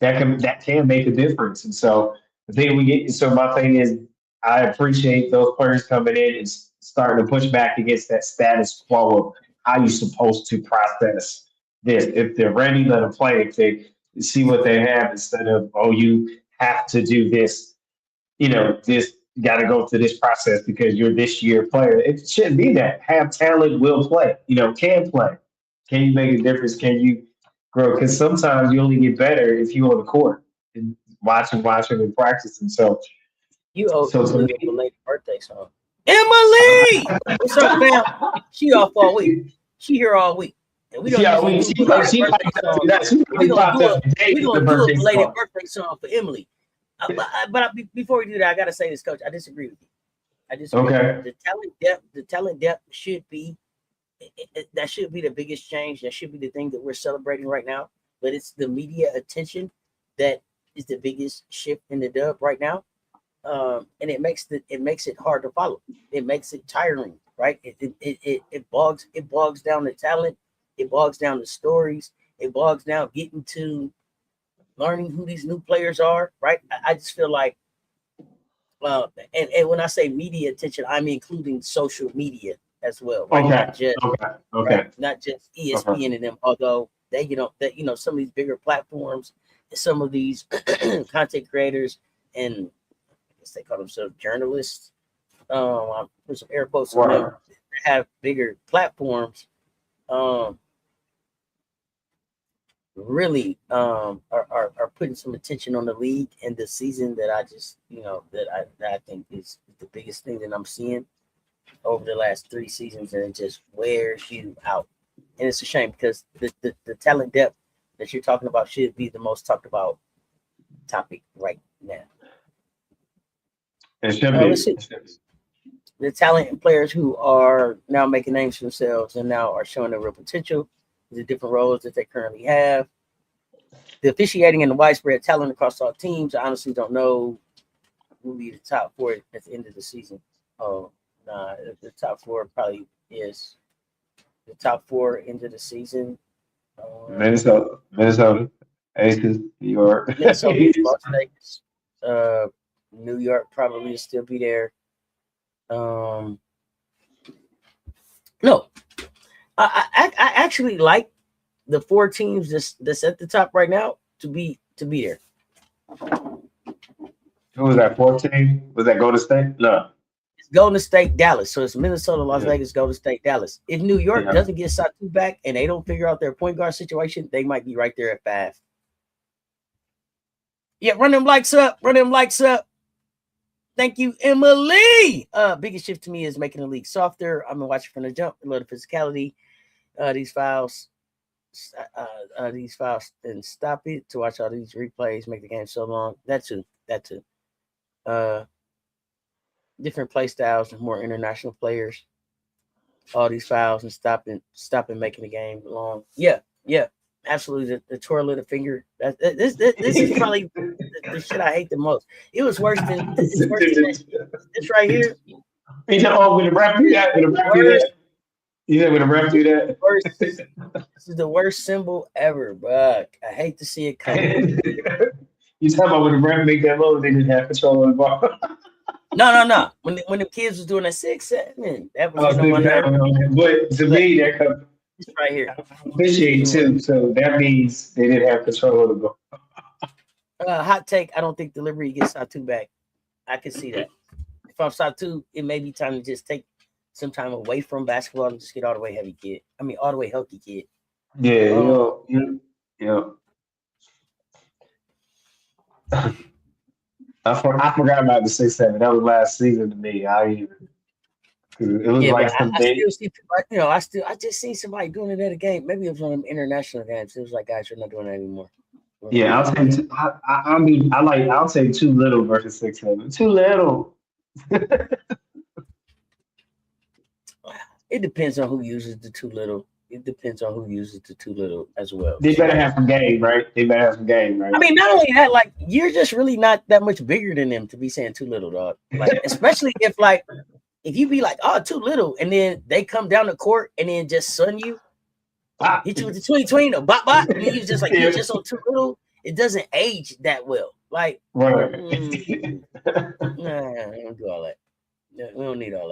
That can make a difference. And so the thing we get. So my thing is, I appreciate those players coming in and starting to push back against that status quo of how you're supposed to process this. If they're ready, let them play. If they see what they have instead of, oh, you have to do this, this got to go through this process because you're this year player. It shouldn't be that. Have talent, will play. Can play. Can you make a difference? Can you grow? Because sometimes you only get better if you're on the court and watching, and practicing. So, You owe so to Emily a me, belated birthday song. Emily, what's up, fam? She off all week. She here all week, and we don't yeah, usually do belated she birthday songs. really popped up. We gonna do a Birthday belated song. birthday song for Emily. Before we do that, I gotta say this, Coach. I disagree with you. I disagree. Okay. The talent depth should be that should be the biggest change. That should be the thing that we're celebrating right now. But it's the media attention that is the biggest shift in the dub right now. And it makes it hard to follow. It makes it tiring, right? It bogs down the talent. It bogs down the stories. It bogs down getting to learning who these new players are, right? I just feel like, and when I say media attention, I'm including social media as well, right? Okay. Not just Okay. right, not just ESPN and them. Although some of these bigger platforms, some of these content creators, and I guess they call themselves journalists. I put some air quotes on them. Have bigger platforms. Really are putting some attention on the league and the season that I just that I think is the biggest thing that I'm seeing over the last 3 seasons, and it just wears you out. And it's a shame because the talent depth that you're talking about should be the most talked about topic right now. It should Let's be. see. The talent and players who are now making names for themselves and now are showing their real potential, the different roles that they currently have. The officiating and the widespread talent across all teams. I honestly don't know who will be the top 4 at the end of the season. Oh, nah, the top 4 probably is the top 4 into the season. Minnesota, Aces, New York. Minnesota, Las Vegas, New York probably will still be there. No, I actually like the 4 teams that's at the top right now to be there. Who was that? 14? Was that Golden State? No. It's Golden State, Dallas. So it's Minnesota, Las Vegas, Golden State, Dallas. If New York doesn't get Satu back and they don't figure out their point guard situation, they might be right there at 5. Yeah, run them likes up. Run them likes up. Thank you, Emily. Biggest shift to me is making the league softer. I've been watching from the jump. A lot of physicality. These fouls, and stop it to watch all these replays make the game so long. That too. Different play styles and more international players. All these fouls and stopping making the game long. Yeah, absolutely. The twirl of the finger. This is probably the shit I hate the most. It was worse than this right here. When the ref do that, when the ref do that. This is the worst symbol ever, bro. I hate to see it come. You talking about when the ref make that low, they didn't have control of the ball. No. When the kids was doing that 6-7, that was but to me, that comes right here. officiating too, so that means they didn't have control of the ball. Hot take: I don't think delivery gets Satu back. I can see that. If I'm Satu, it may be time to just take some time away from basketball and just get all the way heavy kid. I mean, all the way healthy kid. Yeah, I forgot about the 6-7. That was last season to me. It was Yeah, but like some I big. still see, I just seen somebody doing it at a game. Maybe it was one of them international games. It was like, guys, we're not doing that anymore. Yeah, I'll take. I mean, I'll take too little versus 6'7". Too little. It depends on who uses the too little. It depends on who uses the too little as well. They better So, have some game, right? They better have some game, I right? mean, not only that, like you're just really not that much bigger than them to be saying too little, dog. Like, especially if you be like, oh, too little, and then they come down the court and then just sun you, Ah, hit you with the tween or bop bop, and then you just like you yeah, just on too little. It doesn't age that well. Like, right. nah, we don't do all that. No, we don't need all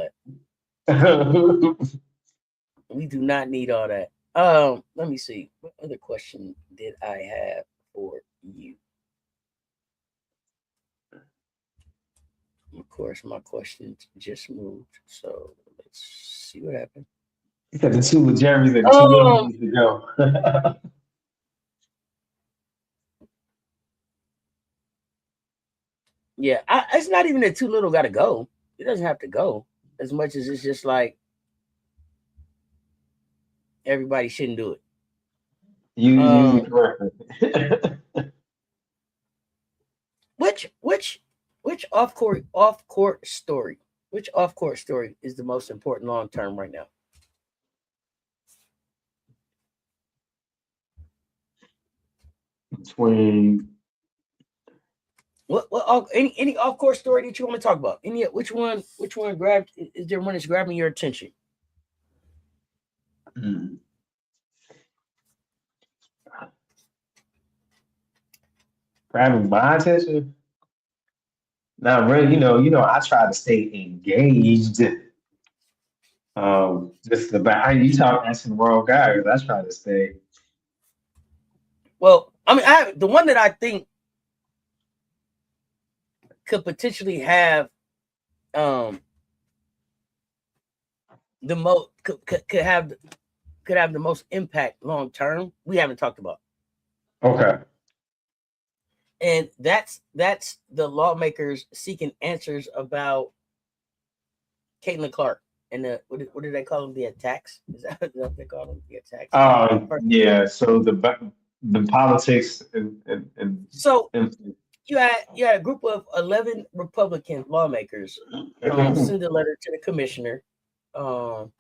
that. We do not need all that. Let me see. What other question did I have for you? Of course, my questions just moved. So let's see what happened. He said the two with Jeremy's and two little Um, needs to go. yeah, it's not even that too little got to go. It doesn't have to go as much as it's just like everybody shouldn't do it. You use it Um, correctly. which which which off court story? Which off court story is the most important long term right now? Between Any off court story that you want to talk about? Which one grabbed? Is there one that's grabbing your attention? mm, grabbing my attention. Now, really, I try to stay engaged. Just about you talk asking the wrong guy. 'Cause I try to stay. Well, I mean, the one that I think could potentially have um the most could have the most impact long term. We haven't talked about, Okay. and that's the lawmakers seeking answers about Caitlin Clark and what did they call them? The attacks? Is that what they call them? The attacks? Yeah. So the politics So and you had a group of 11 Republican lawmakers send a letter to the commissioner um,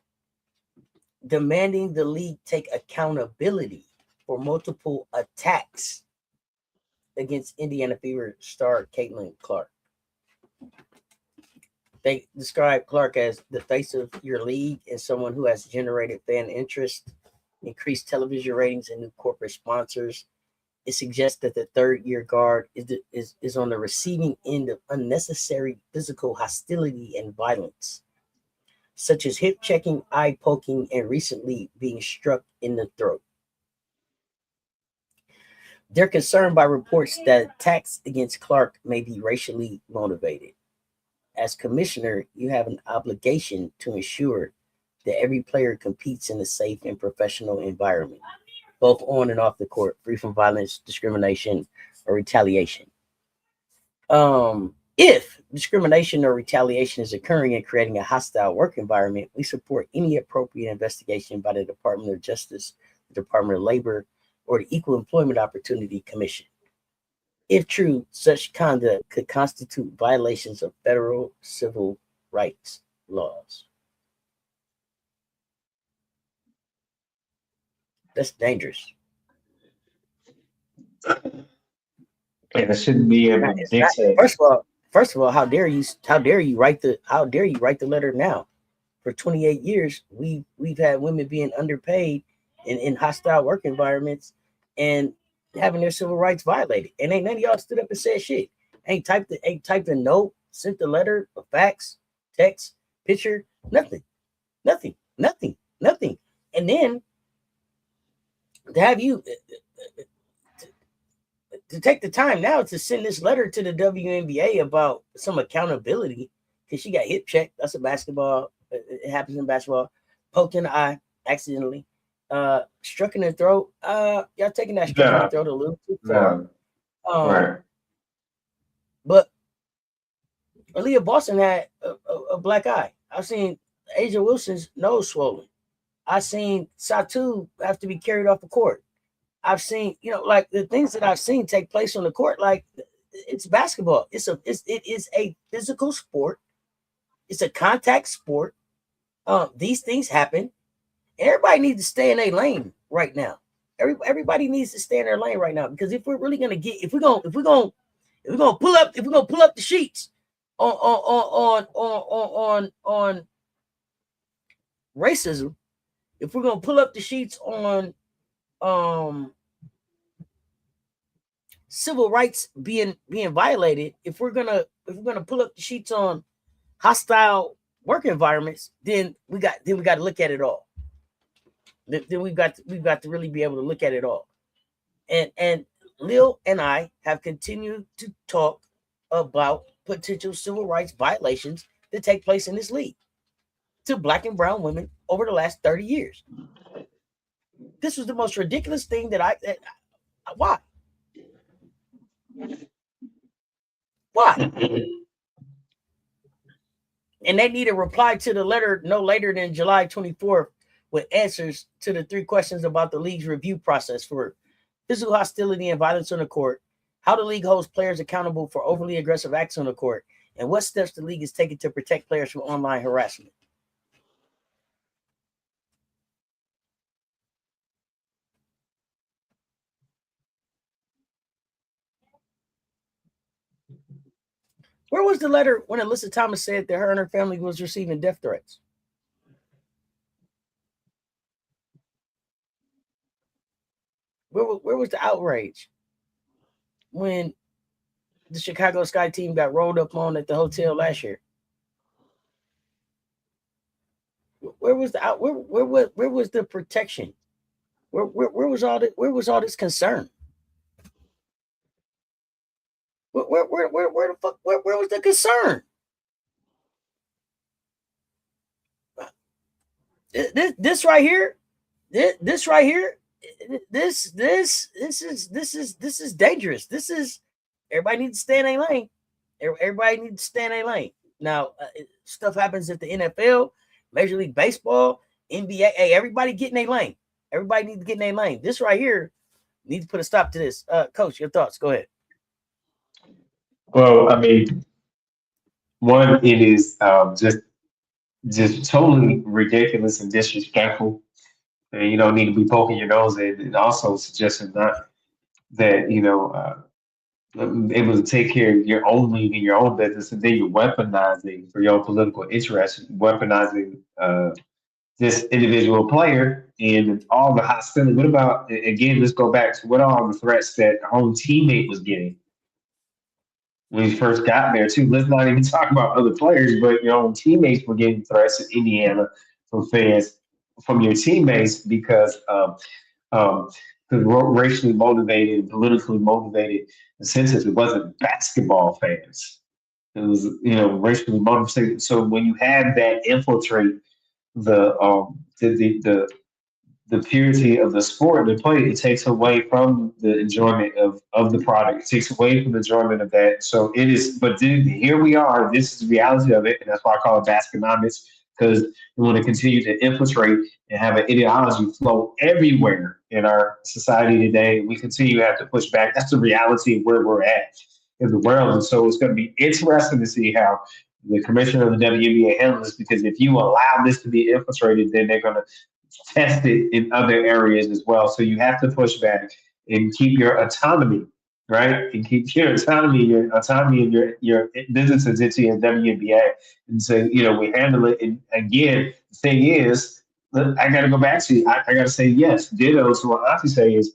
demanding the league take accountability for multiple attacks against Indiana Fever star Caitlin Clark. They describe Clark as the face of your league and someone who has generated fan interest, increased television ratings, and new corporate sponsors. It suggests that the third-year guard is on the receiving end of unnecessary physical hostility and violence, such as hip checking, eye poking, and recently being struck in the throat. They're concerned by reports that attacks against Clark may be racially motivated. As commissioner, you have an obligation to ensure that every player competes in a safe and professional environment, both on and off the court, free from violence, discrimination, or retaliation. If discrimination or retaliation is occurring and creating a hostile work environment, we support any appropriate investigation by the Department of Justice, the Department of Labor, or the Equal Employment Opportunity Commission. If true, such conduct could constitute violations of federal civil rights laws. That's dangerous. and it shouldn't be able to It's not. dictate. First of all, how dare you write the letter now? For 28 years, we've had women being underpaid in hostile work environments and having their civil rights violated. And ain't none of y'all stood up and said shit. Ain't typed a note, sent a letter, a fax, text, picture, nothing. Nothing. Nothing. Nothing. And then to have you to take the time now to send this letter to the WNBA about some accountability because she got hip checked. That's a basketball. It happens in basketball. Poked in the eye accidentally. Struck in the throat. Y'all taking that struck in the No, throat a little too far. no, right. But Aaliyah Boston had a black eye. I've seen Asia Wilson's nose swollen. I seen Satu have to be carried off the court. I've seen, like the things that I've seen take place on the court. Like it's basketball. It is a physical sport. It's a contact sport. These things happen. Everybody needs to stay in their lane right now. Everybody needs to stay in their lane right now, because if we're really gonna get, if we're gonna pull up the sheets on racism, if we're gonna pull up the sheets on civil rights being violated, if we're gonna pull up the sheets on hostile work environments, then we got to look at it all. Then we've got to really be able to look at it all. And Lil and I have continued to talk about potential civil rights violations that take place in this league to Black and brown women over the last 30 years. This was the most ridiculous thing why? And they need a reply to the letter no later than July 24th with answers to the 3 questions about the league's review process for physical hostility and violence on the court, how the league holds players accountable for overly aggressive acts on the court, and what steps the league is taking to protect players from online harassment. Where was the letter when Alyssa Thomas said that her and her family was receiving death threats? Where was the outrage when the Chicago Sky team got rolled up on at the hotel last year? Where was where was the protection? Where was all this concern? Where the fuck where was the concern? This right here, this right here, this is dangerous. This is, everybody needs to stay in their lane. Everybody needs to stay in their lane. Now, stuff happens at the NFL, Major League Baseball, NBA. Hey, everybody get in their lane. Everybody needs to get in their lane. This right here needs to put a stop to this. Coach, your thoughts? Go ahead. Well, I mean, one, it is just totally ridiculous and disrespectful, and you don't need to be poking your nose in, and also suggesting not that able to take care of your own league and your own business, and then you're weaponizing for your own political interests, weaponizing this individual player and all the hostility. What about, again? Let's go back to what are all the threats that our own teammate was getting when he first got there too. Let's not even talk about other players, but your own teammates were getting threats in Indiana from fans, from your teammates, because racially motivated, politically motivated incentives. It wasn't basketball fans. It was, racially motivated. So when you have that infiltrate the purity of the sport they play, it takes away from the enjoyment of the product. It takes away from the enjoyment of that. So it is, but dude, here we are. This is the reality of it. And that's why I call it Baskinomics, because we want to continue to infiltrate and have an ideology flow everywhere in our society today. We continue to have to push back. That's the reality of where we're at in the world. And so it's going to be interesting to see how the commissioner of the WNBA handles this, because if you allow this to be infiltrated, then they're going to test it in other areas as well. So you have to push back and keep your autonomy, right? And keep your autonomy and your business entity in WNBA. And so, we handle it. And again, the thing is, I got to go back to you. I got to say, yes, ditto to what Auntie say is,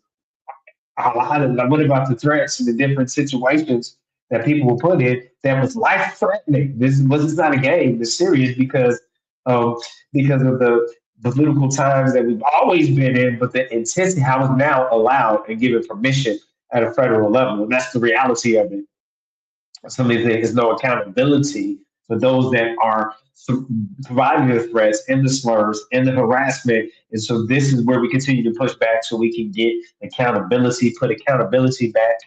what about the threats and the different situations that people were put in that was life threatening? This was not a game. It's serious because of the political times that we've always been in, but the intensity, how it's now allowed and given permission at a federal level. And that's the reality of it. Something that is no accountability for those that are providing the threats and the slurs and the harassment. And so this is where we continue to push back so we can get accountability, put accountability back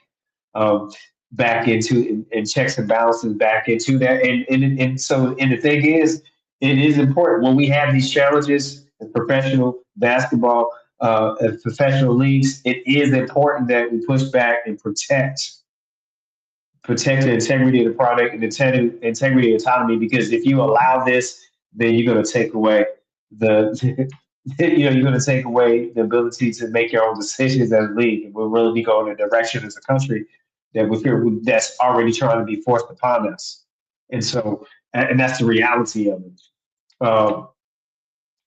into and checks and balances back into that. And the thing is, it is important when we have these challenges in professional basketball, professional leagues. It is important that we push back and protect the integrity of the product and the integrity of autonomy. Because if you allow this, then you're going to take away the you're going to take away the ability to make your own decisions as a league. And we'll really be going in a direction as a country that we fear that's already trying to be forced upon us. And so, and that's the reality of it. Um,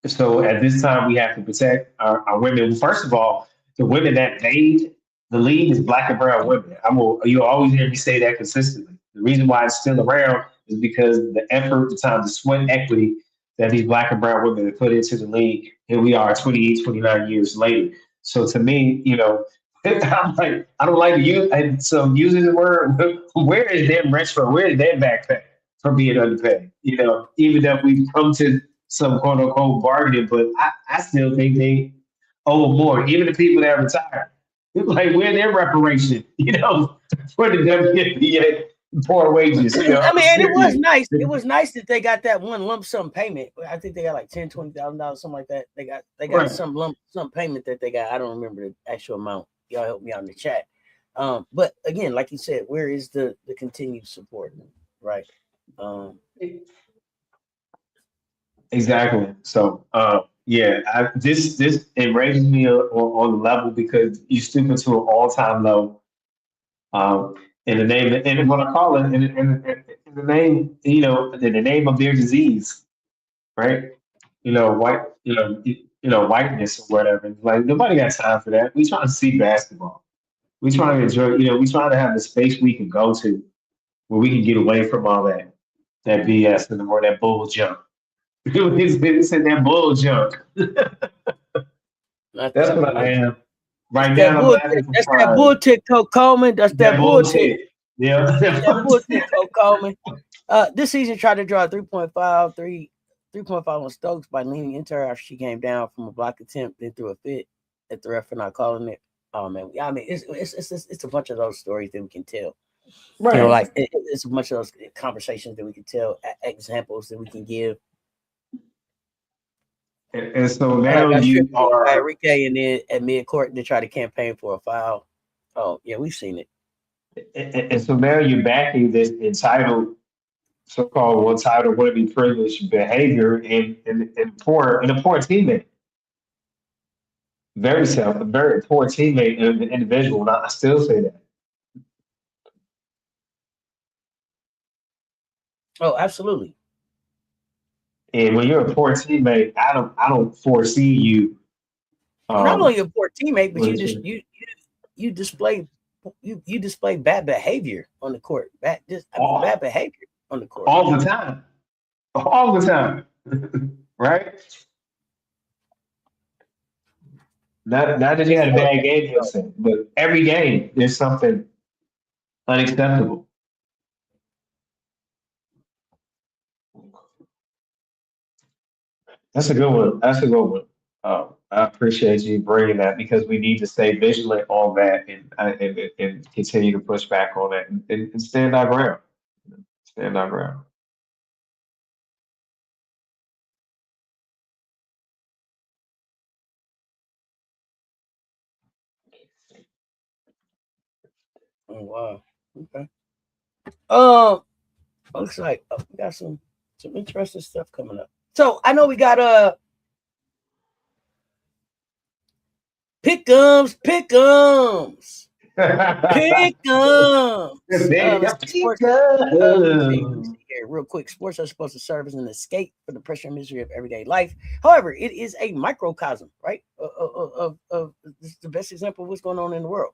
so at this time, we have to protect our women. First of all, the women that made the league is black and brown women. You'll always hear me say that consistently. The reason why it's still around is because the effort, the time, the sweat equity that these black and brown women have put into the league. Here we are 28, 29 years later. So to me, I'm like, I don't like to use, and so using the word, where is their retro? Where is their backpack from being underpaid? Even if we've come to some quote unquote bargaining, but I still think they owe more. Even the people that retired, like where their reparation, for the WNBA poor wages. I mean, and it was nice. It was nice that they got that one lump sum payment. I think they got like $10,000-$20,000, something like that. They got Right. some lump sum payment that they got. I don't remember the actual amount. Y'all help me out in the chat. But again, like you said, where is the continued support, right? Exactly. So, this enrages me on the level because you stoop into an all time low. In the name, and what I call it, in the name, in the name of their disease, right? White, whiteness or whatever. Like nobody got time for that. We trying to see basketball. We trying to enjoy. We trying to have the space we can go to where we can get away from all that BS and more that bull junk. It's in that bull junk. That's what I am. Right now, I'm laughing for that's pride. that bullshit, Coach Coleman. That's that bullshit. Yeah. That bullshit, Coach Coleman. This season tried to draw 3.5 on Stokes by leaning into her after she came down from a block attempt, then threw a fit at the ref for not calling it. Oh man, I mean, it's a bunch of those stories that we can tell. Right. It's a bunch of those conversations that we can tell, examples that we can give. And so now you are Enrique and then at mid-court to try to campaign for a foul. Oh yeah, we've seen it. And so now you're backing this entitled, so-called entitled would-be privileged behavior in a poor teammate. A very poor teammate and an individual. And I still say that. Oh, absolutely. And when you're a poor teammate, I don't foresee you. Not only a poor teammate, but you display bad behavior on the court. Bad behavior on the court all the time, right? Not that you had a bad game yesterday, but every game there's something unacceptable. That's a good one. That's a good one. I appreciate you bringing that because we need to stay vigilant on that and continue to push back on that and stand our ground. Stand our ground. Oh wow. Okay. Looks like we got some interesting stuff coming up. So I know we got pick'ems. Real quick, sports are supposed to serve as an escape for the pressure and misery of everyday life. However, it is a microcosm, right, of this is the best example of what's going on in the world.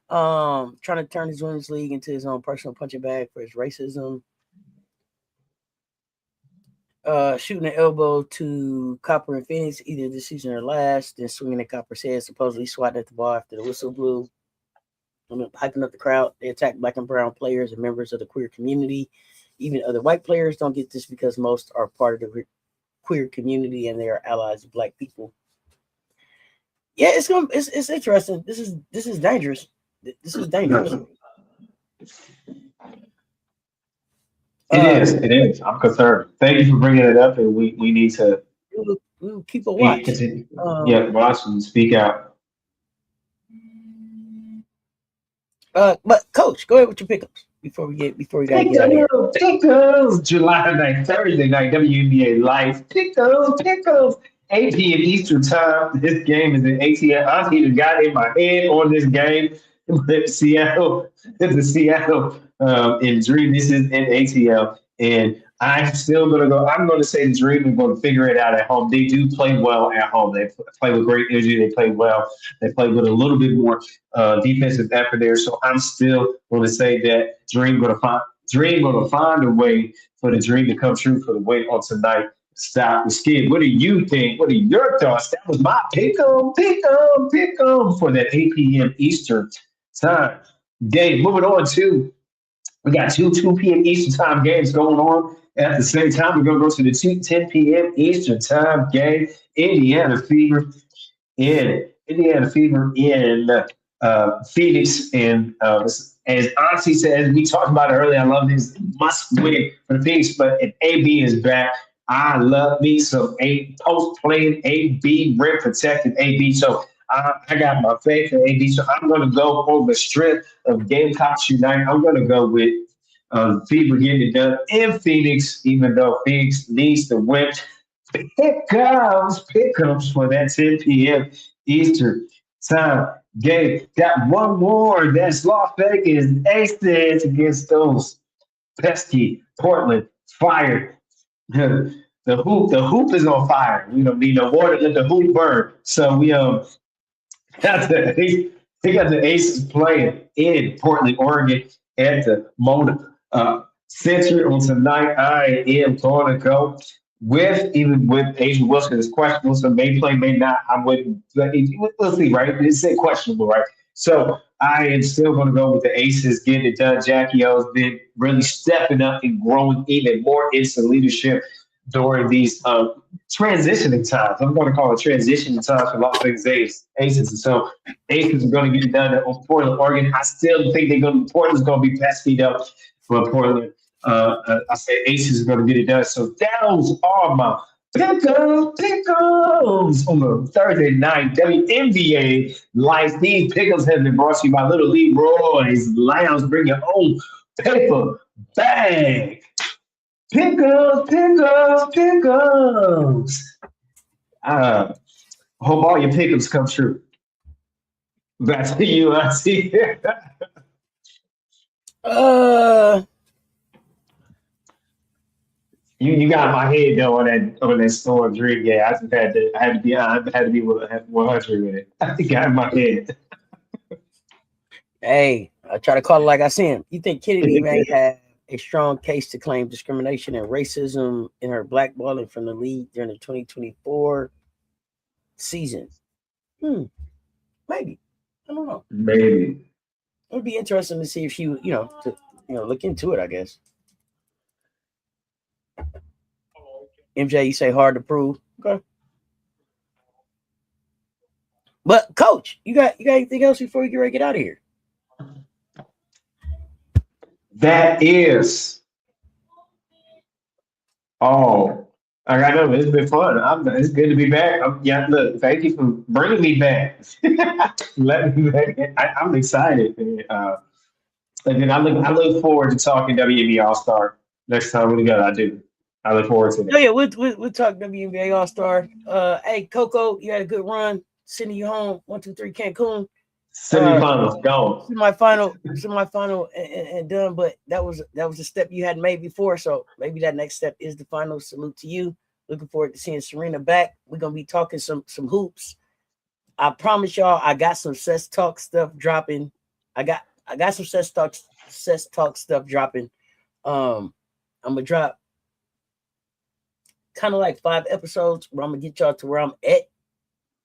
Trying to turn his women's league into his own personal punching bag for his racism. Shooting an elbow to Copper and Phoenix either this season or last, then swinging at Copper's head, supposedly swatting at the ball after the whistle blew. Hyping up the crowd. They attack black and brown players and members of the queer community. Even other white players don't get this because most are part of the queer community and they are allies of black people. Yeah, it's interesting. This is dangerous. This is dangerous. It is. It is. I'm concerned. Thank you for bringing it up, and we need to we'll keep a speak. watch. Continue. Yeah, watch and speak out. But coach, go ahead with your pickups before we gotta get out of here. Pickles. July night, Thursday night, WNBA Live. Pickles. 8 p.m. Eastern time. This game is in ATL. I even got in my head on this game. But Seattle, the Seattle in Dream. This is in ATL, and I'm still gonna go. I'm gonna say the Dream is gonna figure it out at home. They do play well at home. They play with great energy. They play well. They play with a little bit more defensive effort there. So I'm still going to say that Dream going to find a way for the dream to come true for the win on tonight. Stop the skid. What do you think? What are your thoughts? That was my pick 'em for that 8 p.m. Eastern time game. Moving on to we got 2 p.m. Eastern time games going on at the same time. We're going to go to the 10 p.m. Eastern time game. Indiana Fever in Phoenix. And as Auntie said, as we talked about it earlier, I love this must win for Phoenix. But if AB is back, I love me some post playing AB, rim protected AB. So I got my faith in AB. So I'm going to go on the strength of Gamecocks Unite. I'm going to go with Fever getting it done in Phoenix, even though Phoenix needs to win. Pickups for that 10 p.m. Eastern time game. Got one more. That's Las Vegas Aces against those pesky Portland Fire. The hoop is on fire. We don't need no water. Let the hoop burn. So we got the Aces playing in Portland, Oregon at the Mona Center on tonight. I am going to go even with Asian Wilson is questionable, so may play, may not. I wouldn't. We'll see, right? It's questionable, right? So I am still going to go with the Aces getting it done. Jackie O's been really stepping up and growing even more into leadership during these transitioning times. I'm going to call it transitioning times for Las Vegas Aces. And so Aces are going to get it done on Portland, Oregon. I still think Portland's going to be pesky up for Portland. I say Aces are going to get it done. So those are my pickles on the Thursday night WNBA lights. These pickles have been brought to you by Little Leroy's Lounge. Bring your own paper bag. Pickles. Hope all your pickles come true. Back to you, I see. You got my head though on that Storm Dream. Yeah, I just had to be 100 with it. I think I got my head. Hey, I try to call it like I see him. You think Kennedy may have a strong case to claim discrimination and racism in her blackballing from the league during the 2024 season? Maybe. I don't know. Maybe. It would be interesting to see if she, look into it, I guess. MJ, you say hard to prove. Okay. But Coach, you got anything else before we get ready to get out of here? That is all. I know it's been fun. It's good to be back. Look, thank you for bringing me back. Let me back. I'm excited. And then I look forward to talking WNBA All Star next time we go. I look forward to that. Oh yeah, we'll talk WNBA All Star. Hey Coco, you had a good run. Sending you home. 1, 2, 3, Cancun. Semifinals, go. Semifinal, and done. But that was a step you hadn't made before. So maybe that next step is the final. Salute to you. Looking forward to seeing Serena back. We're gonna be talking some hoops. I promise y'all, I got some Cess Talk stuff dropping. I got some Cess Talk stuff dropping. I'm gonna drop kind of like 5 episodes where I'm gonna get y'all to where I'm at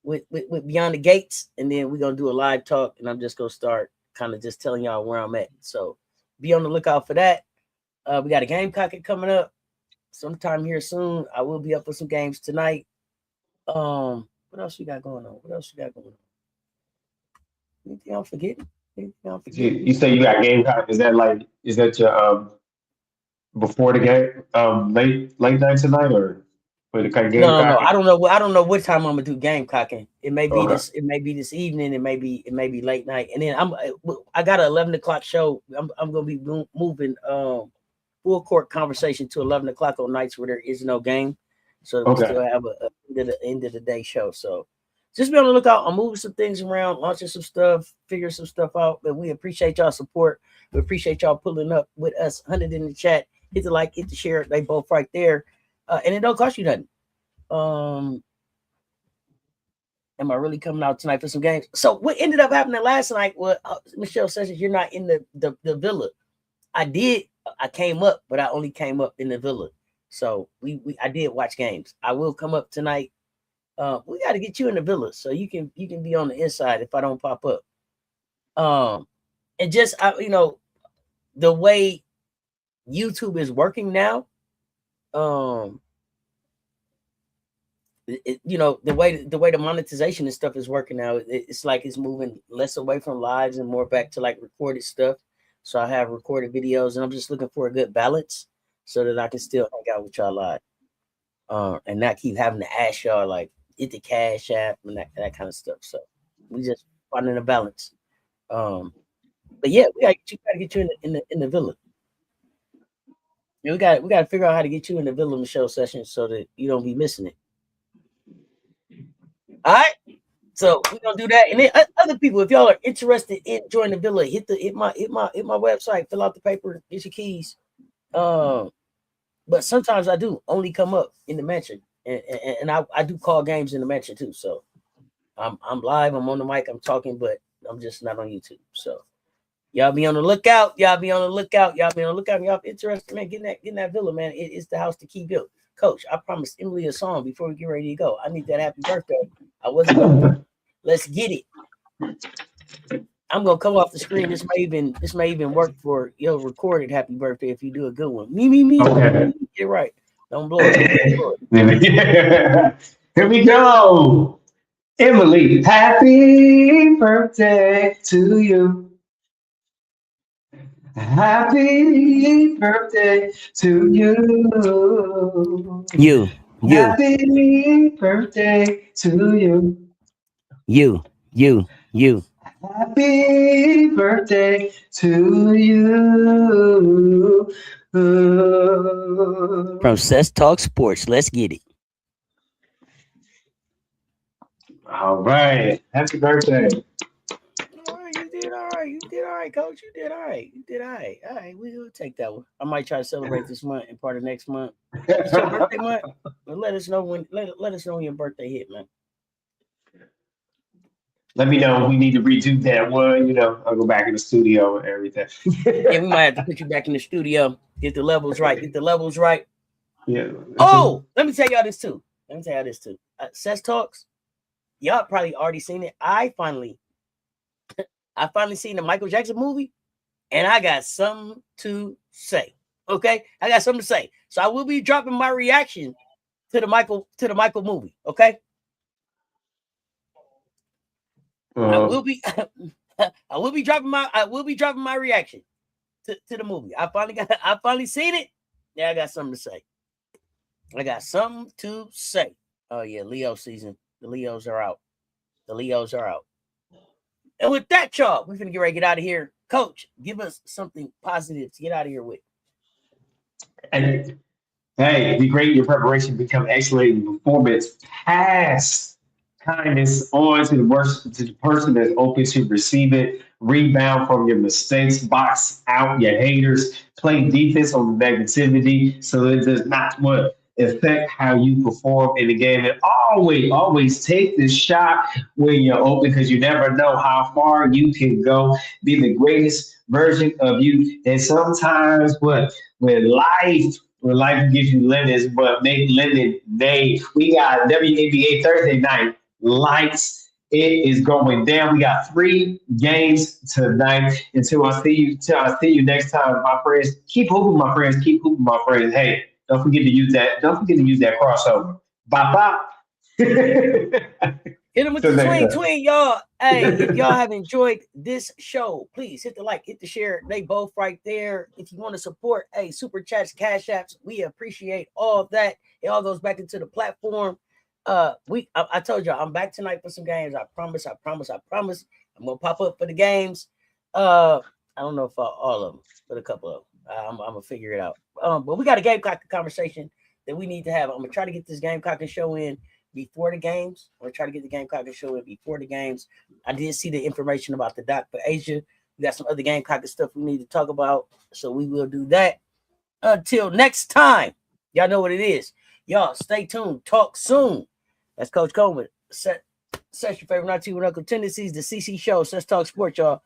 with Beyond the Gates, and then we're gonna do a live talk, and I'm just gonna start kind of just telling y'all where I'm at. So be on the lookout for that. We got a Gamecock coming up sometime here soon. I will be up for some games tonight. What else you got going on? Anything I'm forgetting? You say you got Gamecock? Is that your before the game, late night tonight, or for the game No. cocking? I don't know what time I'm gonna do game cocking. It may be Okay. this. It may be this evening. It may be late night. And then I got an 11 o'clock show. I'm gonna be moving full court conversation to 11 o'clock on nights where there is no game, so we Okay. still have a end of the day show. So just be on the lookout. I'm moving some things around, launching some stuff, figuring some stuff out. But we appreciate y'all support. We appreciate y'all pulling up with us. 100 in the chat. Hit the like, hit the share. They both right there, and it don't cost you nothing. Am I really coming out tonight for some games? So what ended up happening last night was Michelle Sessions, you're not in the villa. I came up, but I only came up in the villa. So I did watch games. I will come up tonight. We got to get you in the villa so you can be on the inside if I don't pop up. And just the way YouTube is working now, the way the monetization and stuff is working now, it's like it's moving less away from lives and more back to like recorded stuff. So I have recorded videos, and I'm just looking for a good balance so that I can still hang out with y'all live, and not keep having to ask y'all like hit the Cash App and that kind of stuff. So we just finding a balance. But yeah, we gotta get you in the villa. Yeah, we got to figure out how to get you in the villa Michelle session so that you don't be missing it. All right. So we're gonna do that, and then other people, if y'all are interested in joining the villa, hit my website, fill out the paper, get your keys. But sometimes I do only come up in the mansion, and I do call games in the mansion too. So I'm live, I'm on the mic, I'm talking, but I'm just not on YouTube. So y'all be on the lookout. Y'all be on the lookout. Y'all interested, man? Getting that villa, man. It's the house to keep built. Coach, I promised Emily a song before we get ready to go. I need that happy birthday. I wasn't gonna. Let's get it. I'm gonna come off the screen. This may even work for your recorded happy birthday if you do a good one. Me. Okay. You're right. Don't blow it. Here we go. Emily, happy birthday to you. Happy birthday to you. You. Happy birthday to you. You. Happy birthday to you. From Sess Talk Sports. Let's get it. All right. Happy birthday. All right, you did all right. You did all right, Coach. You did all right. All right, we'll take that one. I might try to celebrate this month and part of next month. It's your birthday month. But let us know when your birthday hit, man. Let me know. We need to redo that one. I'll go back in the studio and everything. Yeah, we might have to put you back in the studio. Get the levels right. Yeah. Oh, let me tell y'all this too. Sess Talks. Y'all probably already seen it. I finally seen the Michael Jackson movie, and I got something to say. Okay, I got something to say. So I will be dropping my reaction to the Michael movie. Okay, I will be dropping my reaction to the movie. I finally seen it. Yeah, I got something to say. Oh yeah, Leo season. The Leos are out. And with that, y'all, we're gonna get ready to get out of here. Coach, give us something positive to get out of here with. And hey, be great in your preparation, become excellent in performance. Pass kindness on to the person that's open to receive it. Rebound from your mistakes, box out your haters, play defense on the negativity so it does not affect how you perform in the game. And always take this shot when you're open because you never know how far you can go. Be the greatest version of you. And sometimes when life gives you lemons, but make lemonade. We got WNBA Thursday night lights. It is going down. We got 3 games tonight. Until I see you next time, my friends. Keep hooping, my friends. Keep hooping, my friends. Hey, don't forget to use that. Don't forget to use that crossover. Bye bye. Hit them with Till the next tween, y'all. Hey, if y'all have enjoyed this show, please hit the like, hit the share. They both right there. If you want to support, hey, super chats, cash apps, we appreciate all of that. It all goes back into the platform. I told y'all I'm back tonight for some games. I promise. I'm gonna pop up for the games. I don't know if all of them, but a couple of them. I'm gonna figure it out. But we got a Gamecock conversation that we need to have. I'm gonna try to get this Gamecock show in before the games. I'm gonna try to get the Gamecock show in before the games. I did see the information about the doc for Asia. We got some other Gamecock stuff we need to talk about, so we will do that. Until next time, y'all know what it is. Y'all stay tuned. Talk soon. That's Coach Coleman. Set your favorite not to with Uncle Tendencies, the CC show. So let's talk sports, y'all.